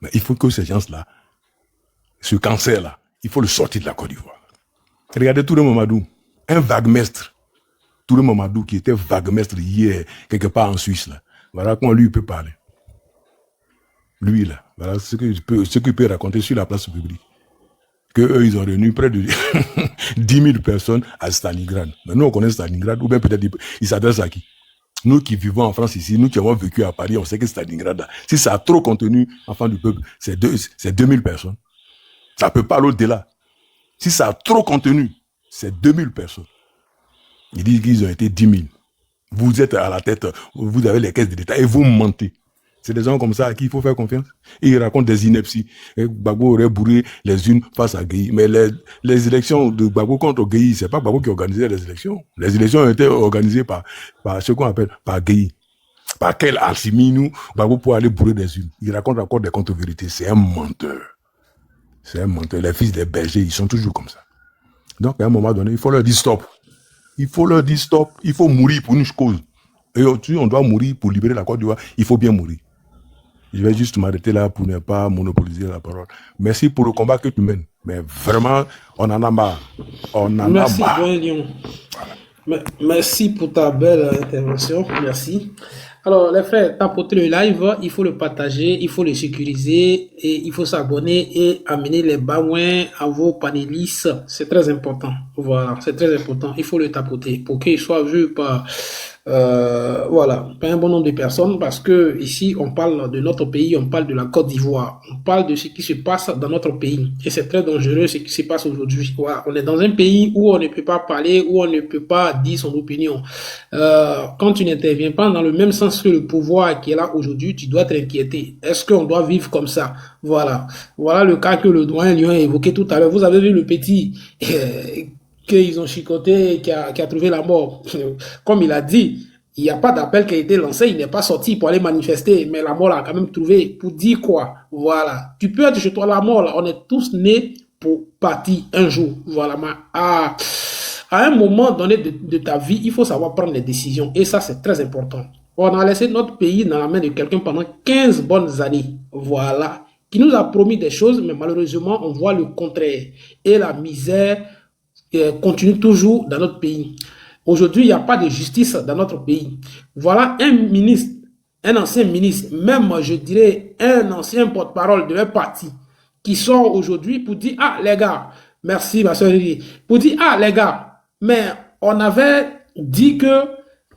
Mais il faut que ces gens-là, ce cancer-là, il faut le sortir de la Côte d'Ivoire. Regardez Touré Mamadou, un vaguemestre. Touré Mamadou qui était vaguemestre hier, quelque part en Suisse, là. Voilà comment lui peut parler. Lui, là, voilà ce qu'il peut raconter sur la place publique. Qu'eux, ils ont réuni près de 10 000 personnes à Stalingrad. Mais nous, on connaît Stalingrad, ou bien peut-être ils s'adressent à qui? Nous qui vivons en France ici, nous qui avons vécu à Paris, on sait que Stalingrad, là, si ça a trop contenu, enfant du peuple, c'est 2000 personnes. Ça peut pas aller au-delà. Si ça a trop contenu, c'est 2000 personnes. Ils disent qu'ils ont été 10 000. Vous êtes à la tête, vous avez les caisses de l'État et vous mentez. C'est des gens comme ça à qui il faut faire confiance. Et ils racontent des inepties. Et Gbagbo aurait bourré les unes face à Gueye. Mais les élections de Gbagbo contre Gueye, c'est pas Gbagbo qui organisait les élections. Les élections ont été organisées par ce qu'on appelle par Gueye. Par quel alchimie Gbagbo pour aller bourrer des unes. Il raconte encore des contre-vérités. C'est un menteur. C'est un menteur. Les fils des bergers, ils sont toujours comme ça. Donc à un moment donné, il faut leur dire stop. Il faut leur dire stop. Il faut mourir pour une cause. Et aujourd'hui, on doit mourir pour libérer la Côte d'Ivoire. Il faut bien mourir. Je vais juste m'arrêter là pour ne pas monopoliser la parole. Merci pour le combat que tu mènes. Mais vraiment, on en a marre. Merci, Joël Lyon. Merci pour ta belle intervention. Merci. Alors, les frères, tapoter le live, il faut le partager, il faut le sécuriser et il faut s'abonner et amener les baouins à vos panélistes. C'est très important. Voilà, c'est très important. Il faut le tapoter pour qu'il soit vu par, voilà, par un bon nombre de personnes parce que ici, on parle de notre pays, on parle de la Côte d'Ivoire, on parle de ce qui se passe dans notre pays et c'est très dangereux ce qui se passe aujourd'hui. Voilà, on est dans un pays où on ne peut pas parler, où on ne peut pas dire son opinion. Quand tu n'interviens pas dans le même sens que le pouvoir qui est là aujourd'hui, tu dois t'inquiéter. Est-ce qu'on doit vivre comme ça? Voilà. Voilà le cas que le doyen Lyon a évoqué tout à l'heure. Vous avez vu le petit qu'ils ont chicoté, qui a trouvé la mort. Comme il a dit, il n'y a pas d'appel qui a été lancé, il n'est pas sorti pour aller manifester, mais la mort l'a quand même trouvé. Pour dire quoi? Voilà. Tu peux être chez toi la mort, là. On est tous nés pour partir un jour. Voilà. À un moment donné de ta vie, il faut savoir prendre des décisions. Et ça, c'est très important. On a laissé notre pays dans la main de quelqu'un pendant 15 bonnes années. Voilà. Qui nous a promis des choses, mais malheureusement, on voit le contraire. Et la misère continue toujours dans notre pays. Aujourd'hui, il n'y a pas de justice dans notre pays. Voilà un ministre, un ancien ministre, même je dirais un ancien porte-parole de leur parti, qui sort aujourd'hui pour dire, ah les gars, merci ma soeur Lily, pour dire, ah les gars, mais on avait dit que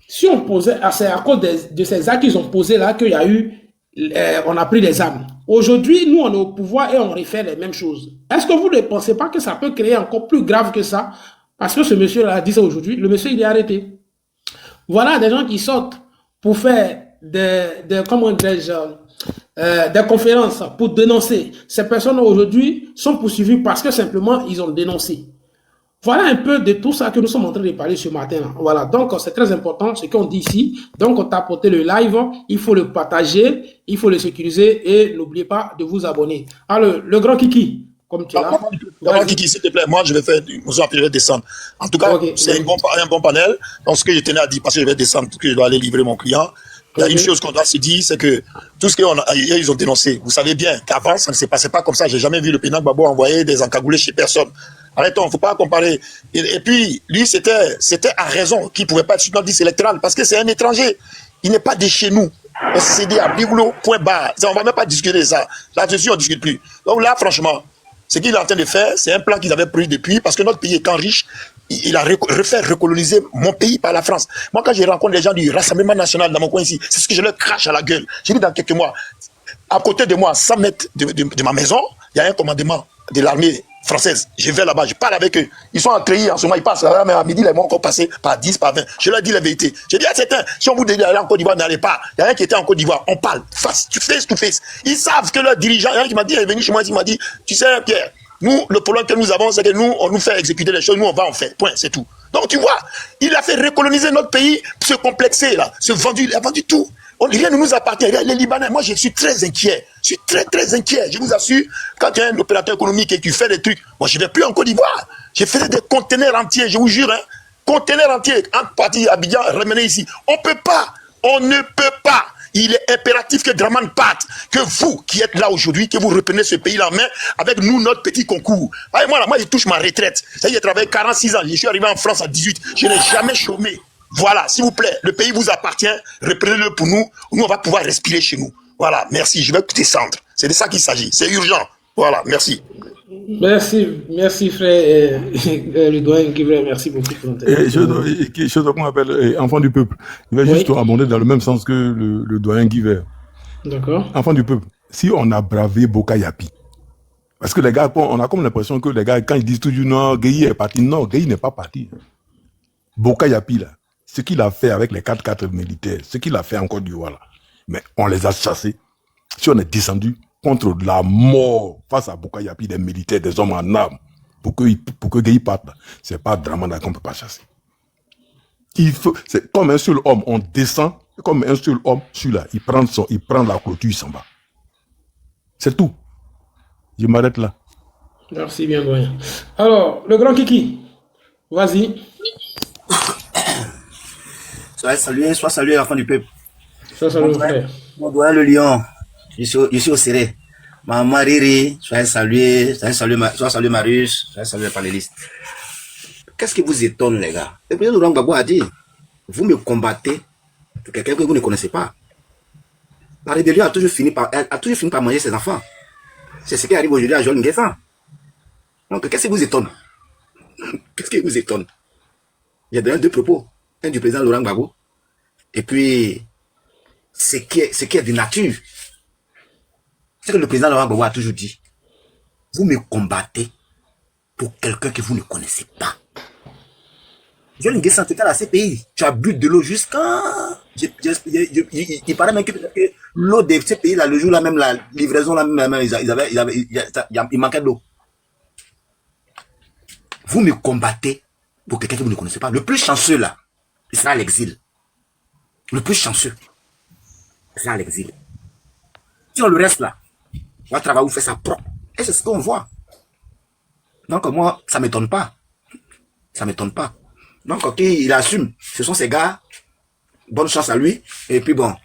si on posait, c'est à cause de ces actes qu'ils ont posés là qu'il y a eu, on a pris les armes. Aujourd'hui, nous on est au pouvoir et on refait les mêmes choses. Est-ce que vous ne pensez pas que ça peut créer encore plus grave que ça? Parce que ce monsieur-là a dit ça aujourd'hui, le monsieur il est arrêté. Voilà des gens qui sortent pour faire comment dirais-je, des conférences pour dénoncer. Ces personnes aujourd'hui sont poursuivies parce que simplement ils ont dénoncé. Voilà un peu de tout ça que nous sommes en train de parler ce matin. Voilà, donc c'est très important ce qu'on dit ici. Donc on t'a porté le live, il faut le partager, il faut le sécuriser et n'oubliez pas de vous abonner. Alors, le grand Kiki, comme tu es là. D'abord, Kiki, s'il te plaît, moi je vais descendre. En tout cas, okay, c'est un bon panel. Donc ce que je tenais à dire, parce que je vais descendre, parce que je dois aller livrer mon client. Il y a une chose qu'on doit se dire, c'est que tout ce qu'ils ont dénoncé, vous savez bien qu'avant, ça ne se passait pas comme ça. J'ai jamais vu le Pénac Babo envoyer des encagoulés chez personne. Arrêtons, il ne faut pas comparer. Et puis, lui, c'était à raison qu'il ne pouvait pas être sur notre liste électorale parce que c'est un étranger. Il n'est pas de chez nous. On s'est dit à Bigoulot, point barre. On ne va même pas discuter de ça. Là-dessus, on ne discute plus. Donc là, franchement, ce qu'il est en train de faire, c'est un plan qu'ils avaient pris depuis parce que notre pays étant riche, il a refait recoloniser mon pays par la France. Moi, quand je rencontre les gens du Rassemblement national dans mon coin ici, c'est ce que je leur crache à la gueule. J'ai dit dans quelques mois, à côté de moi, 100 mètres de ma maison, il y a un commandement de l'armée française. Je vais là-bas, je parle avec eux. Ils sont en treillis en ce moment, ils passent là, mais à midi, ils vont encore passer par 10, par 20. Je leur dis la vérité. J'ai dit à certains, si on vous dit d'aller en Côte d'Ivoire, n'allez pas. Il y a un qui était en Côte d'Ivoire, on parle face to face. Ils savent que leur dirigeant, il y a un qui m'a dit, il est venu chez moi, il m'a dit, tu sais, Pierre, nous, le problème que nous avons, c'est que nous, on nous fait exécuter les choses, nous, on va en faire. Point, c'est tout. Donc, tu vois, il a fait recoloniser notre pays, se complexer, là, il a vendu tout. Rien ne nous appartient. Les Libanais, moi je suis très inquiet. Je suis très très inquiet. Je vous assure, quand tu es un opérateur économique et que tu fais des trucs, moi je ne vais plus en Côte d'Ivoire. J'ai fait des conteneurs entiers, je vous jure, hein. Conteneurs entiers, en partie à Abidjan, ramener ici. On ne peut pas. Il est impératif que Draman parte, que vous qui êtes là aujourd'hui, que vous reprenez ce pays-là en main avec nous, notre petit concours. Ah, moi je touche ma retraite. J'ai travaillé 46 ans, je suis arrivé en France à 18. Je n'ai jamais chômé. Voilà, s'il vous plaît, le pays vous appartient, reprenez-le pour nous, on va pouvoir respirer chez nous. Voilà, merci, je vais descendre. C'est de ça qu'il s'agit, c'est urgent. Voilà, merci. Merci frère le doyen qui merci beaucoup pour notre qu'on appelle enfant du peuple. Je vais juste abonder dans le même sens que le doyen Guiver. D'accord. Enfant du peuple, si on a bravé Boka Yapi, parce que les gars, on a comme l'impression que les gars, quand ils disent toujours non, Gueye est parti, non, Gueye n'est pas parti. Boka Yapi, là, ce qu'il a fait avec les 4-4 militaires, ce qu'il a fait en Côte d'Ivoire, là, mais on les a chassés. Si on est descendu contre la mort face à Boka Yapi, des militaires, des hommes en armes, pour que Gueye parte, c'est pas Dramana qu'on ne peut pas chasser. C'est comme un seul homme, on descend, comme un seul homme, celui-là, il prend la clôture, il s'en va. C'est tout. Je m'arrête là. Merci bien, doyen. Alors, le grand Kiki, vas-y. Sois salué, enfant du peuple. Sois salué, frère. Mon doyen le lion, je suis au serré. Maman Riri, sois salué Marius, sois salué les panélistes. Qu'est-ce qui vous étonne, les gars? Le président Laurent Gbagbo a dit, vous me combattez pour quelqu'un que vous ne connaissez pas. La rébellion a toujours fini par manger ses enfants. C'est ce qui arrive aujourd'hui à Joël Nguessan. Donc, qu'est-ce qui vous étonne? Qu'est-ce qui vous étonne? Il y a deux propos. Un du président Laurent Gbagbo. Et puis, ce qui est de nature. C'est que le président Laurent Gbagbo a toujours dit. Vous me combattez pour quelqu'un que vous ne connaissez pas. Joël Nguessan, tu étais à la CPI. Tu as bu de l'eau jusqu'à... Il paraît même que l'eau de ces pays-là, le jour-là même, la livraison, là même, il manquait d'eau. Vous me combattez pour quelqu'un que vous ne connaissez pas. Le plus chanceux, là, il sera à l'exil. Le plus chanceux, il sera à l'exil. Sinon, le reste, là, on va travailler, vous faire ça propre. Et c'est ce qu'on voit. Donc, moi, ça ne m'étonne pas. Ça ne m'étonne pas. Donc, ok, il assume. Ce sont ces gars. Bonne chance à lui. Et puis bon,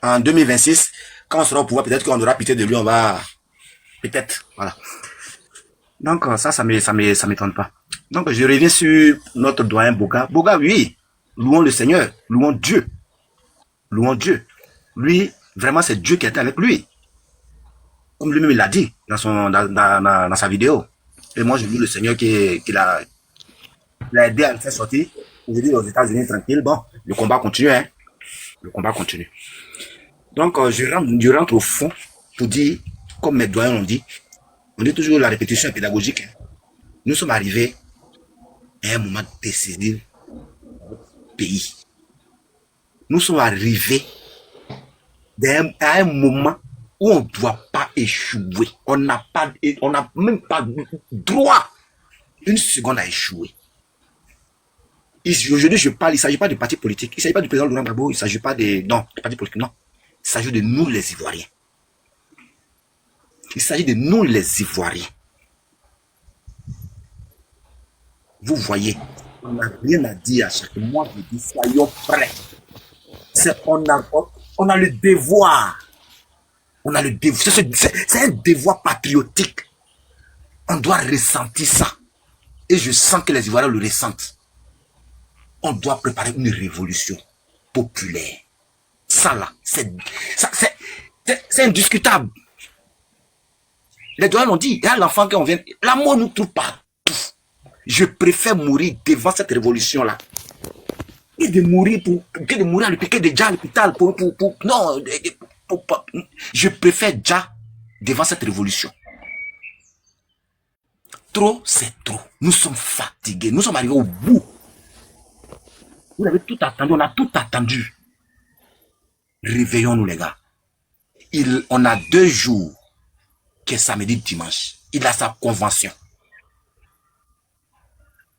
en 2026, quand on sera au pouvoir, peut-être qu'on aura pitié de lui, on va... Peut-être, voilà. Donc, ça m'étonne pas. Donc, je reviens sur notre doyen Boga. Boga, oui, louons le Seigneur, louons Dieu. Louons Dieu. Lui, vraiment, c'est Dieu qui était avec lui. Comme lui-même, il l'a dit dans sa vidéo. Et moi, je loue le Seigneur qui l'a aidé à le faire sortir. Aujourd'hui, aux États-Unis, tranquille. Bon, le combat continue, hein. Le combat continue. Donc, je rentre au fond pour dire, comme mes doyens l'ont dit, on dit toujours la répétition pédagogique. Hein. Nous sommes arrivés à un moment décisif du pays. Nous sommes arrivés à un moment où on ne doit pas échouer. On n'a même pas droit une seconde à échouer. Aujourd'hui, je parle, il ne s'agit pas de parti politique. Il ne s'agit pas du président Laurent Gbagbo. Il ne s'agit pas de parti politique, non. Il s'agit de nous, les Ivoiriens. Il s'agit de nous, les Ivoiriens. Vous voyez, on n'a rien à dire à chaque mois. Je dis, soyons prêts. On a le devoir. On a le devoir. C'est un devoir patriotique. On doit ressentir ça. Et je sens que les Ivoiriens le ressentent. On doit préparer une révolution populaire. Ça là, c'est indiscutable. Les doyens l'ont dit, il y a l'enfant qu'on vient, la mort nous trouve partout. Je préfère mourir devant cette révolution-là. Et de mourir à l'hôpital, non, je préfère déjà devant cette révolution. Trop, c'est trop. Nous sommes fatigués, nous sommes arrivés au bout. Vous avez tout attendu, on a tout attendu. Réveillons-nous les gars. On a 2 jours, qui est samedi, dimanche. Il a sa convention.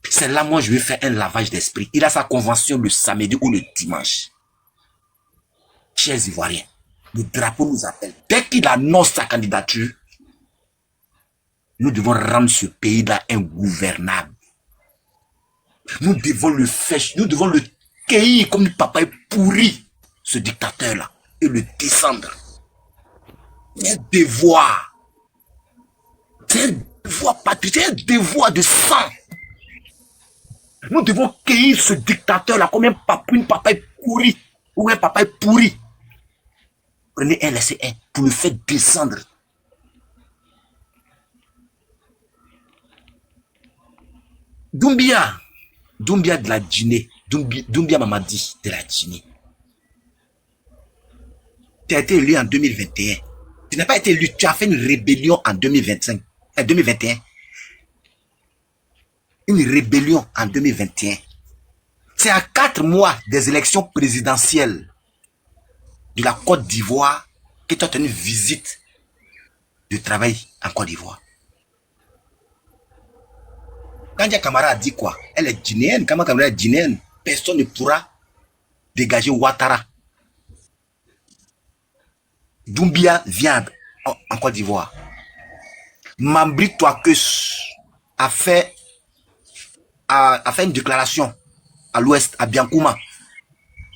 C'est là, moi, je vais faire un lavage d'esprit. Il a sa convention le samedi ou le dimanche. Chers Ivoiriens, le drapeau nous appelle. Dès qu'il annonce sa candidature, nous devons rendre ce pays-là ingouvernable. Nous devons le faire, nous devons le cueillir comme le papa est pourri, ce dictateur-là, et le descendre. C'est un devoir. C'est un devoir patriotique, c'est un devoir de sang. Nous devons cueillir ce dictateur-là comme une papa est pourri, ou un papa est pourri. Prenez un, laissez un, pour le faire descendre. Doumbia de la Guinée, Doumbia Mamadi de la Guinée. Tu as été élu en 2021. Tu n'as pas été élu, tu as fait une rébellion en 2021. Une rébellion en 2021. C'est à 4 mois des élections présidentielles de la Côte d'Ivoire que tu as tenu une visite de travail en Côte d'Ivoire. Kandia Camara a dit quoi? Elle est guinéenne. Quand Camara est guinéenne, personne ne pourra dégager Ouattara. Doumbia vient en Côte d'Ivoire. Mambri Touakeus a fait une déclaration à l'ouest, à Biancouma,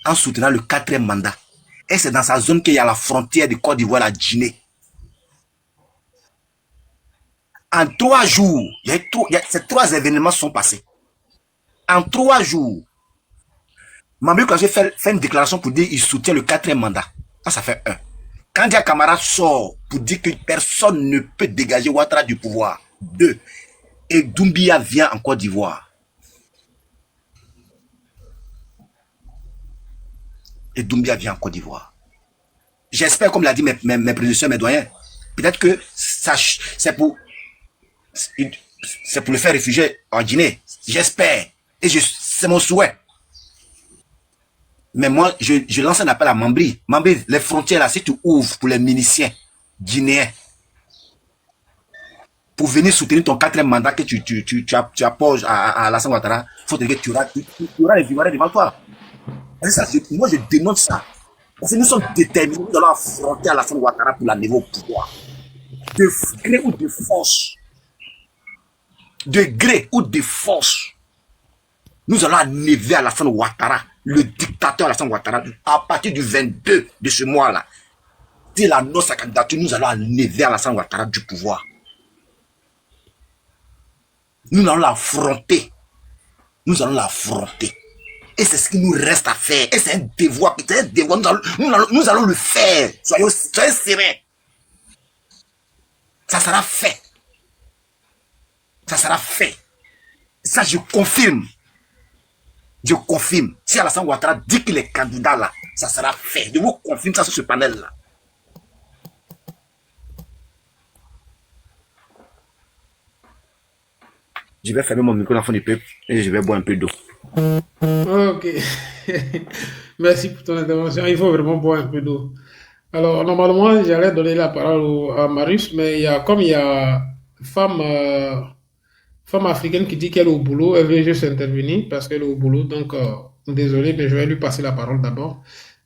en soutenant le 4e mandat. Et c'est dans sa zone qu'il y a la frontière de Côte d'Ivoire, la Guinée. En 3 jours, ces 3 événements sont passés. En 3 jours, Mambri Touakeus fait une déclaration pour dire qu'il soutient le 4e mandat. Ça fait 1. Quand Dia Camara sort pour dire que personne ne peut dégager Ouattara du pouvoir, 2, et Doumbia vient en Côte d'Ivoire. Et Doumbia vient en Côte d'Ivoire. J'espère, comme l'a dit mes prédécesseurs, mes doyens, peut-être que c'est pour le faire réfugier en Guinée. J'espère. Et c'est mon souhait. Mais moi, je lance un appel à Mambri. Mambri, les frontières là, si tu ouvres pour les miliciens guinéens, pour venir soutenir ton 4e mandat que tu apposes à Alassane Ouattara, il faut que tu auras les Ivoiriens devant toi. Ça, moi, je dénonce ça. Parce que nous sommes déterminés, nous allons affronter Alassane Ouattara pour l'amener au pouvoir. De gré ou de force. De gré ou de force. Nous allons enlever Alassane Ouattara, le dictateur Alassane Ouattara, à partir du 22 de ce mois-là. Dès l'annonce de sa candidature, nous allons enlever Alassane Ouattara du pouvoir. Nous allons l'affronter. Nous allons l'affronter. Et c'est ce qui nous reste à faire. Et c'est un devoir. Nous allons le faire. Soyez sereins. Ça sera fait. Ça sera fait. Ça, je confirme. Je confirme. Si Alassane Ouattara dit qu'il est candidat là, ça sera fait. Je vous confirme ça sur ce panel là. Je vais fermer mon micro l'enfant du peuple et je vais boire un peu d'eau. Ok. Merci pour ton intervention. Il faut vraiment boire un peu d'eau. Alors, normalement, j'allais donner la parole à Marius, mais il y a une femme africaine qui dit qu'elle est au boulot. Elle veut juste intervenir parce qu'elle est au boulot. Donc, désolé, mais je vais lui passer la parole d'abord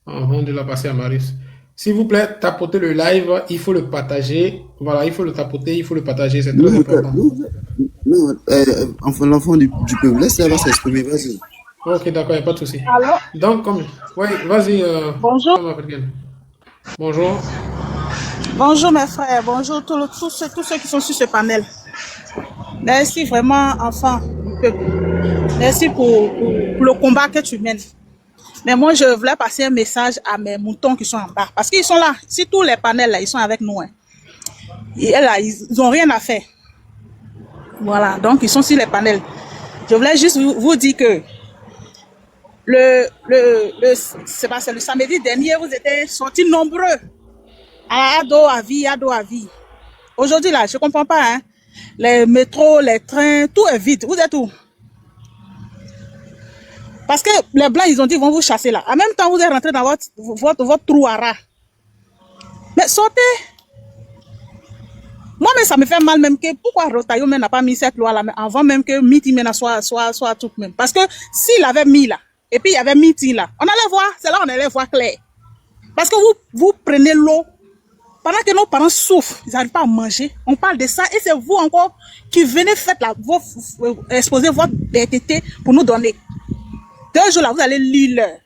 avant de la passer à Marius. S'il vous plaît, tapotez le live, il faut le partager. Voilà, il faut le tapoter, il faut le partager, c'est très important. Non, enfin, l'enfant du peuple, laisse-la s'exprimer, vas-y. Ok, d'accord, il n'y a pas de souci. Allô? Donc, oui, vas-y. Bonjour. Bonjour. Bonjour mes frères, bonjour tous ceux qui sont sur ce panel. Merci vraiment, enfant du peuple. Merci pour le combat que tu mènes. Mais moi, je voulais passer un message à mes moutons qui sont en bas. Parce qu'ils sont là. Si tous les panels, là, ils sont avec nous. Hein. Et là, ils n'ont rien à faire. Voilà, donc ils sont sur les panels. Je voulais juste vous dire que c'est le samedi dernier, vous étiez sortis nombreux à Ado à vie. Aujourd'hui, là, je ne comprends pas. Hein. Les métros, les trains, tout est vide. Vous êtes où? Parce que les Blancs, ils ont dit, ils vont vous chasser là. En même temps, vous êtes rentré dans votre trou à rat. Mais sortez. Moi, mais ça me fait mal même que pourquoi Rotaillot n'a pas mis cette loi là avant même que Miti soit tout même. Parce que s'il avait mis là, et puis il y avait Miti là, on allait voir, c'est là on allait voir clair. Parce que vous prenez l'eau, pendant que nos parents souffrent, ils n'arrivent pas à manger, on parle de ça, et c'est vous encore qui venez faire exposer votre bêteté pour nous donner. 2 jours là, vous allez lire l'heure.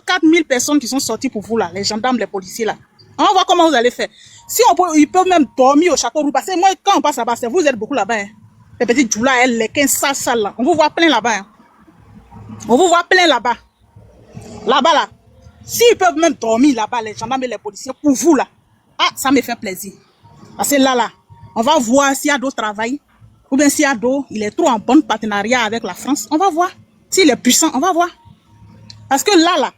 4000 personnes qui sont sorties pour vous là, les gendarmes, les policiers là. On va voir comment vous allez faire. Si ils peuvent même dormir au château roux, parce que moi, quand on passe là-bas, vous êtes beaucoup là-bas. Hein. Les petits djoula, les 15 salles là. On vous voit plein là-bas. Hein. On vous voit plein là-bas. Là-bas là. S'ils peuvent même dormir là-bas, les gendarmes et les policiers, pour vous là. Ah, ça me fait plaisir. Parce que là, on va voir s'il y a d'autres travail. Ou bien s'il y a d'autres, il est trop en bon partenariat avec la France. On va voir. S'il est puissant, on va voir. Parce que là,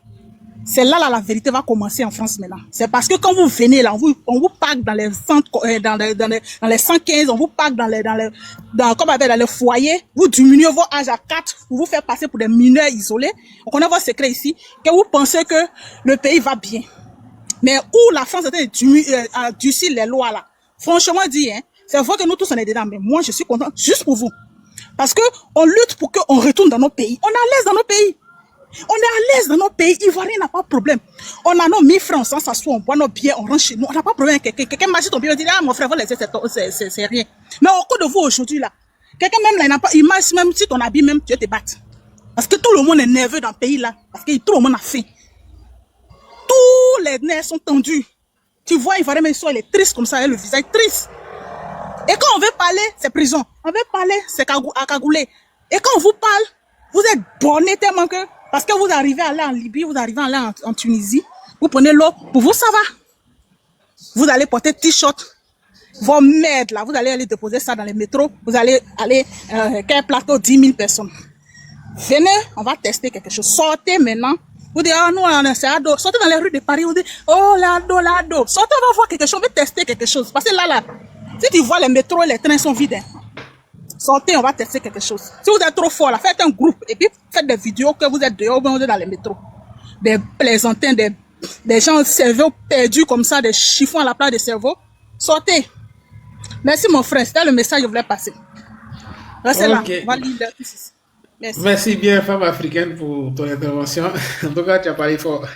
c'est là la vérité va commencer en France maintenant. C'est parce que quand vous venez là, on vous parque dans les centres, dans les 115, on vous parque dans les foyers, vous diminuez vos âges à 4 pour vous faire passer pour des mineurs isolés. On connaît votre secret ici, que vous pensez que le pays va bien. Mais où la France a durci les lois là, franchement dit, hein, c'est vrai que nous tous on est dedans, mais moi je suis content juste pour vous. Parce que on lutte pour qu'on retourne dans nos pays. On est à l'aise dans nos pays. On est à l'aise dans nos pays, Ivoirien n'a pas de problème. On a nos 1000 francs, on s'assoit, on boit nos billets, on rentre chez nous, on n'a pas de problème. Quelqu'un marche ton billet, on dit, ah mon frère, vous laissez, c'est rien. Mais au cours de vous aujourd'hui là, quelqu'un même là, il n'a pas, il marche même si ton habit même, tu te battes. Parce que tout le monde est nerveux dans le pays là, parce que tout le monde a faim. Tous les nerfs sont tendus. Tu vois, Ivoirien, mais il est triste comme ça, il a le visage triste. Et quand on veut parler, c'est prison. On veut parler, c'est à cagouler. Et quand on vous parle, vous êtes borné tellement que, parce que vous arrivez à aller en Libye, vous arrivez à aller en Tunisie, vous prenez l'eau, pour vous ça va. Vous allez porter t-shirt, vos merdes là, vous allez aller déposer ça dans les métros, vous allez aller, quel plateau, 10 000 personnes. Venez, on va tester quelque chose. Sortez maintenant. Vous dites, oh non, c'est ado. Sortez dans les rues de Paris, vous dites, oh l'ado. Sortez, on va voir quelque chose, on va tester quelque chose. Parce que là, si tu vois les métros et les trains sont vides, sortez, on va tester quelque chose. Si vous êtes trop fort, là, faites un groupe et puis faites des vidéos que vous êtes dehors, vous êtes dans les métros. Des plaisantins, des gens cerveaux perdus comme ça, des chiffons à la place de cerveau. Sortez. Merci mon frère, c'était le message que je voulais passer. Restez là, on va lire ici. Merci. Merci bien, femme africaine, pour ton intervention. En tout cas, tu as parlé fort.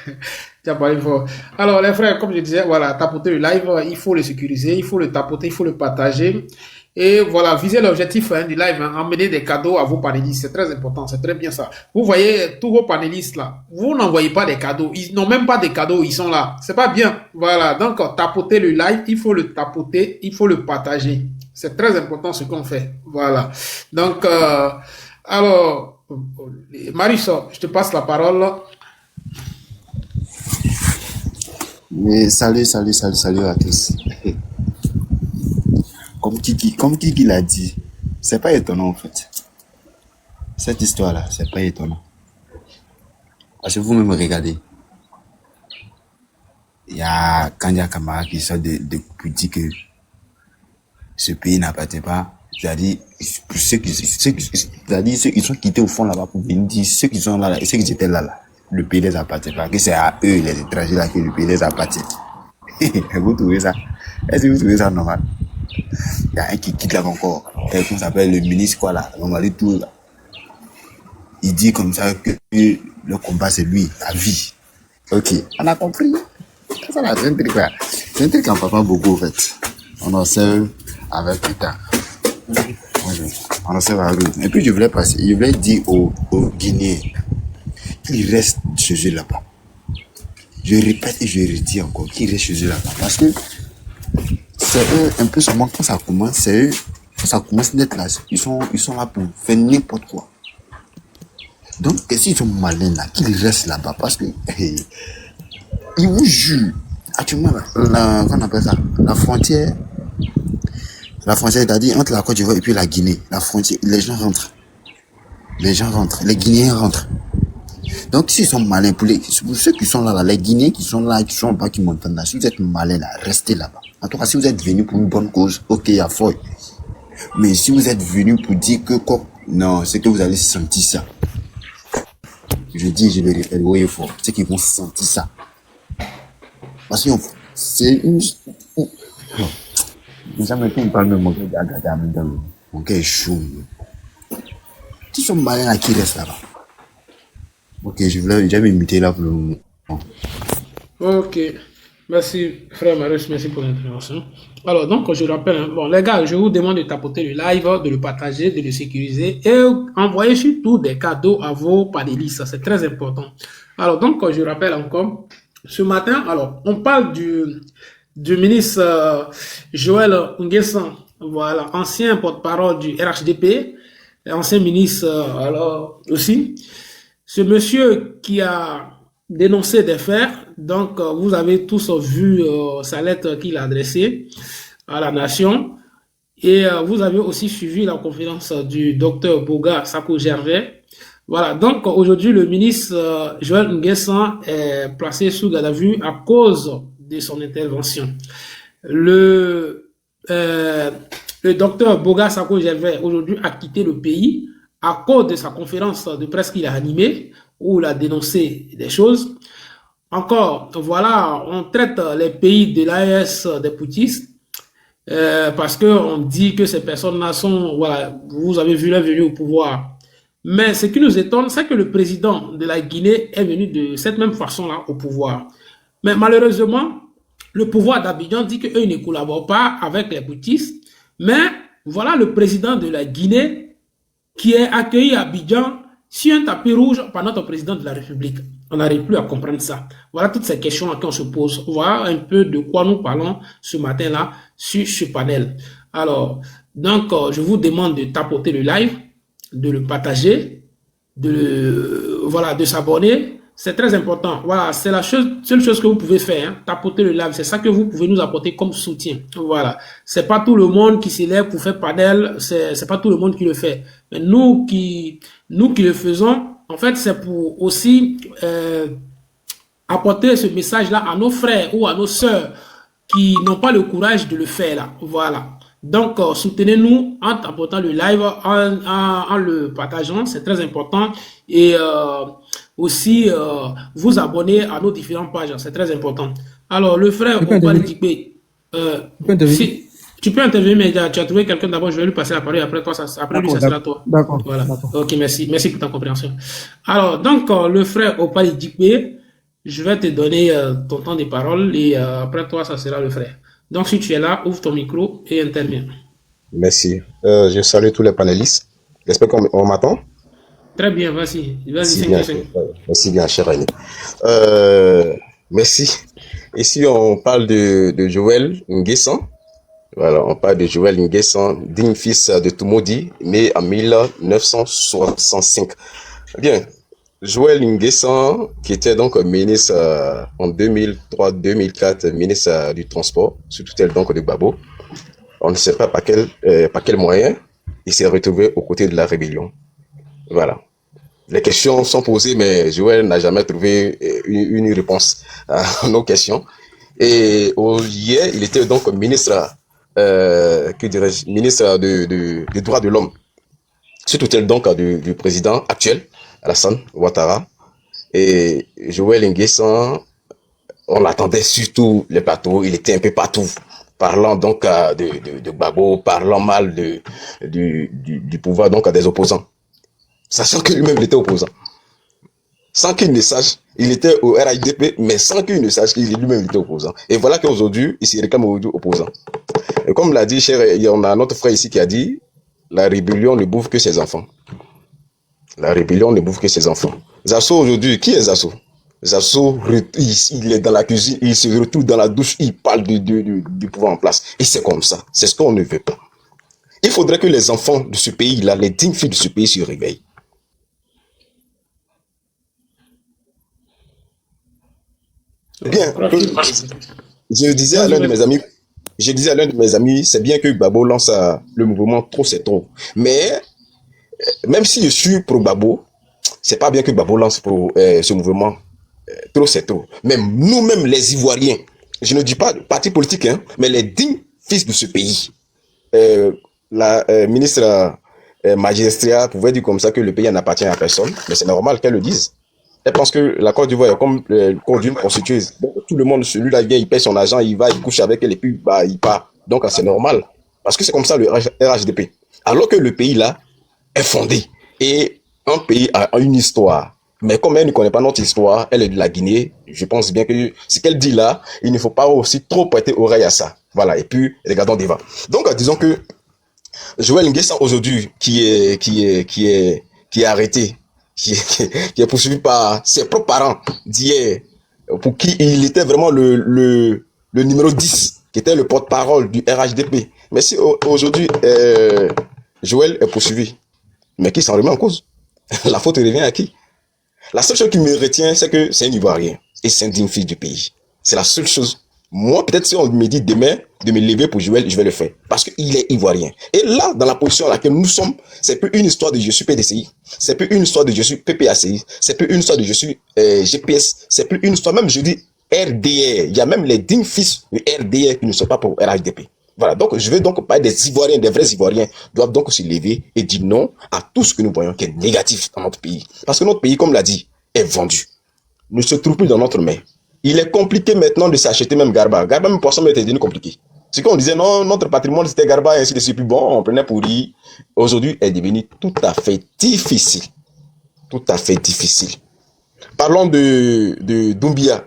Tu as parlé fort. Alors, les frères, comme je disais, voilà, tapoter le live, il faut le sécuriser, il faut le tapoter, il faut le partager. Et voilà, viser l'objectif du live, emmener des cadeaux à vos panélistes. C'est très important, c'est très bien ça. Vous voyez, tous vos panélistes là, vous n'envoyez pas des cadeaux. Ils n'ont même pas des cadeaux, ils sont là. C'est pas bien. Voilà, donc tapoter le live, il faut le tapoter, il faut le partager. C'est très important ce qu'on fait. Voilà. Donc, alors, Marius, je te passe la parole. Mais salut à tous. Comme Kiki l'a dit, c'est pas étonnant en fait. Cette histoire-là, c'est pas étonnant. Parce que vous-même regardez. Il y a Kanya Kamara qui sort de dire que ce pays n'appartient pas. C'est-à-dire, ceux qui sont quittés au fond là-bas pour venir dire, ceux qui sont là, et ceux qui étaient là, le pays les appartient pas, que c'est à eux, les étrangers là, que le pays les appartient. Vous trouvez ça? Est-ce que vous trouvez ça normal? Il y a un qui quitte là encore, comment s'appelle, le ministre quoi là, on va dire tout là. Il dit comme ça que le combat c'est lui, la vie. Ok, on a compris. Ça là, c'est un truc là. C'est un truc qu'on parle pas beaucoup en fait. On observe avec le temps. On observe avec lui. Et puis je voulais dire aux Guinéens qu'ils restent chez eux là-bas. Je répète et je redis encore qu'ils restent chez eux là-bas. Parce que c'est eux, un peu seulement quand ça commence, c'est eux, quand ça commence d'être là, ils sont là pour faire n'importe quoi. Donc, s'ils sont malins là, qu'ils restent là-bas, parce que ils vous jurent. Actuellement, qu'on appelle ça, la frontière, c'est-à-dire entre la Côte d'Ivoire et puis la Guinée, la frontière, les gens rentrent, les Guinéens rentrent. Donc, s'ils sont malins, pour ceux qui sont là, les Guinéens qui sont là, qui sont pas, qui montent là, si vous êtes malins là, restez là-bas. En tout cas, si vous êtes venus pour une bonne cause, ok, il y a fort. Mais si vous êtes venus pour dire que quoi, non, c'est que vous allez sentir ça. Je dis, je vais répéter, oui, fort. C'est qu'ils vont sentir ça. Parce que c'est une. Jamais tout me parle de mon gars, mon gars est chaud. Qui sont malins à qui restent là-bas? Ok, je voulais jamais m'imiter là pour le moment. Ok. Merci, frère Marius, merci pour l'intervention. Alors, donc, je rappelle, bon, les gars, je vous demande de tapoter le live, de le partager, de le sécuriser et envoyer surtout des cadeaux à vos panélistes. C'est très important. Alors, donc, je rappelle encore, ce matin, alors, on parle du ministre Joël Nguessan, voilà, ancien porte-parole du RHDP, ancien ministre, alors, aussi. Ce monsieur qui a dénoncé des faits, donc vous avez tous vu sa lettre qu'il a adressée à la nation et vous avez aussi suivi la conférence du docteur Boga Sako Gervais. Voilà, donc aujourd'hui le ministre Joël Nguessan est placé sous garde à vue à cause de son intervention. Le docteur Boga Sako Gervais aujourd'hui a quitté le pays à cause de sa conférence de presse qu'il a animée, où il a dénoncé des choses. Encore, voilà, on traite les pays de l'AES des poutistes, parce qu'on dit que ces personnes-là sont, voilà, vous avez vu leur venue au pouvoir. Mais ce qui nous étonne, c'est que le président de la Guinée est venu de cette même façon-là au pouvoir. Mais malheureusement, le pouvoir d'Abidjan dit qu'eux ne collaborent pas avec les poutistes. Mais voilà le président de la Guinée qui est accueilli à Abidjan sur un tapis rouge par notre président de la République. On n'arrive plus à comprendre ça. Voilà toutes ces questions qu'on se pose. Voilà un peu de quoi nous parlons ce matin-là sur ce panel. Alors, donc, je vous demande de tapoter le live, de le partager, de s'abonner. C'est très important. Voilà, c'est la seule chose que vous pouvez faire. Hein, tapoter le live. C'est ça que vous pouvez nous apporter comme soutien. Voilà. C'est pas tout le monde qui s'élève pour faire padel. C'est pas tout le monde qui le fait. Mais nous qui le faisons, en fait, c'est pour aussi apporter ce message-là à nos frères ou à nos sœurs qui n'ont pas le courage de le faire là. Voilà. Donc, soutenez-nous en apportant le live, en le partageant, c'est très important. Et aussi, vous abonner à nos différentes pages, c'est très important. Alors, le frère Opal Dikbe, tu peux intervenir, mais tu as trouvé quelqu'un d'abord, je vais lui passer la parole, après toi, après lui, ça sera toi. D'accord. Voilà. Ok, merci pour ta compréhension. Alors, donc, le frère Opal Dikbe, je vais te donner ton temps de parole et après toi, ça sera le frère. Donc, si tu es là, ouvre ton micro et interviens. Merci. Je salue tous les panélistes. J'espère qu'on m'attend. Très bien, vas-y. Merci bien, cher ami. Merci. Ici, on parle de Joël Nguessan. Voilà, on parle de Joël Nguessan, digne fils de Tumodi, né en 1965. Bien. Joël Nguessan, qui était donc ministre en 2003-2004, ministre du Transport, sous tutelle donc de Gbagbo. On ne sait pas par quel moyen il s'est retrouvé aux côtés de la rébellion. Voilà. Les questions sont posées, mais Joël n'a jamais trouvé une réponse à nos questions. Et hier, il était donc ministre, ministre des droits de l'homme, sous tutelle donc du président actuel, Alassane Ouattara. Et Joël Nguessan, on l'attendait sur tous les plateaux, il était un peu partout, parlant donc de Gbagbo, parlant mal du pouvoir donc des opposants, sachant que lui-même il était opposant. Sans qu'il ne sache, il était au RHDP, mais sans qu'il ne sache qu'il lui-même était opposant. Et voilà qu'aujourd'hui, il se réclame aujourd'hui opposant. Et comme l'a dit, il y en a notre frère ici qui a dit, la rébellion ne bouffe que ses enfants. La rébellion ne bouffe que ses enfants. Zasso aujourd'hui, qui est Zasso? Zasso, il est dans la cuisine, il se retrouve dans la douche, il parle du pouvoir en place. Et c'est comme ça. C'est ce qu'on ne veut pas. Il faudrait que les enfants de ce pays-là, les dignes filles de ce pays se réveillent. Bien. Je disais à l'un de mes amis, c'est bien que Gbagbo lance le mouvement Trop c'est trop. Mais même si je suis pro Gbagbo, c'est pas bien que Gbagbo lance pour ce mouvement Trop c'est trop. Même nous-mêmes les Ivoiriens, je ne dis pas parti politique, hein, mais les dignes fils de ce pays. La ministre Magistrat pouvait dire comme ça que le pays n'appartient à personne, mais c'est normal qu'elle le dise. Elle pense que la Côte d'Ivoire est comme d'une prostitueuse. Donc, tout le monde, celui-là vient, il paye son argent, il va, il couche avec elle et puis bah, il part. Donc c'est normal. Parce que c'est comme ça le RHDP. Alors que le pays là est fondé. Et un pays a une histoire. Mais comme elle ne connaît pas notre histoire, elle est de la Guinée, je pense bien que ce qu'elle dit là, il ne faut pas aussi trop prêter oreille à ça. Voilà. Et puis, regardons débat. Donc, disons que Joël Nguessan aujourd'hui, qui est arrêté, qui est poursuivi par ses propres parents d'hier, pour qui il était vraiment le numéro 10, qui était le porte-parole du RHDP. Mais si aujourd'hui, Joël est poursuivi, mais qui s'en remet en cause? La faute revient à qui? La seule chose qui me retient, c'est que c'est un Ivoirien et c'est un digne fils du pays. C'est la seule chose. Moi, peut-être si on me dit demain de me lever pour Joël, je vais le faire. Parce qu'il est Ivoirien. Et là, dans la position à laquelle nous sommes, c'est plus une histoire de je suis PDCI. C'est plus une histoire de je suis PPACI. C'est plus une histoire de je suis GPS. C'est plus une histoire, même je dis RDR. Il y a même les dignes fils de RDR qui ne sont pas pour RHDP. Voilà, donc je veux donc parler des Ivoiriens, des vrais Ivoiriens doivent donc se lever et dire non à tout ce que nous voyons qui est négatif dans notre pays. Parce que notre pays, comme l'a dit, est vendu. Ne se trouve plus dans notre main. Il est compliqué maintenant de s'acheter même Garba. Garba, même poisson, était devenu compliqué. C'est qu'on disait non, notre patrimoine c'était Garba et ainsi de suite. Puis bon, on prenait pour lui. Aujourd'hui, est devenu tout à fait difficile. Tout à fait difficile. Parlons de Doumbia.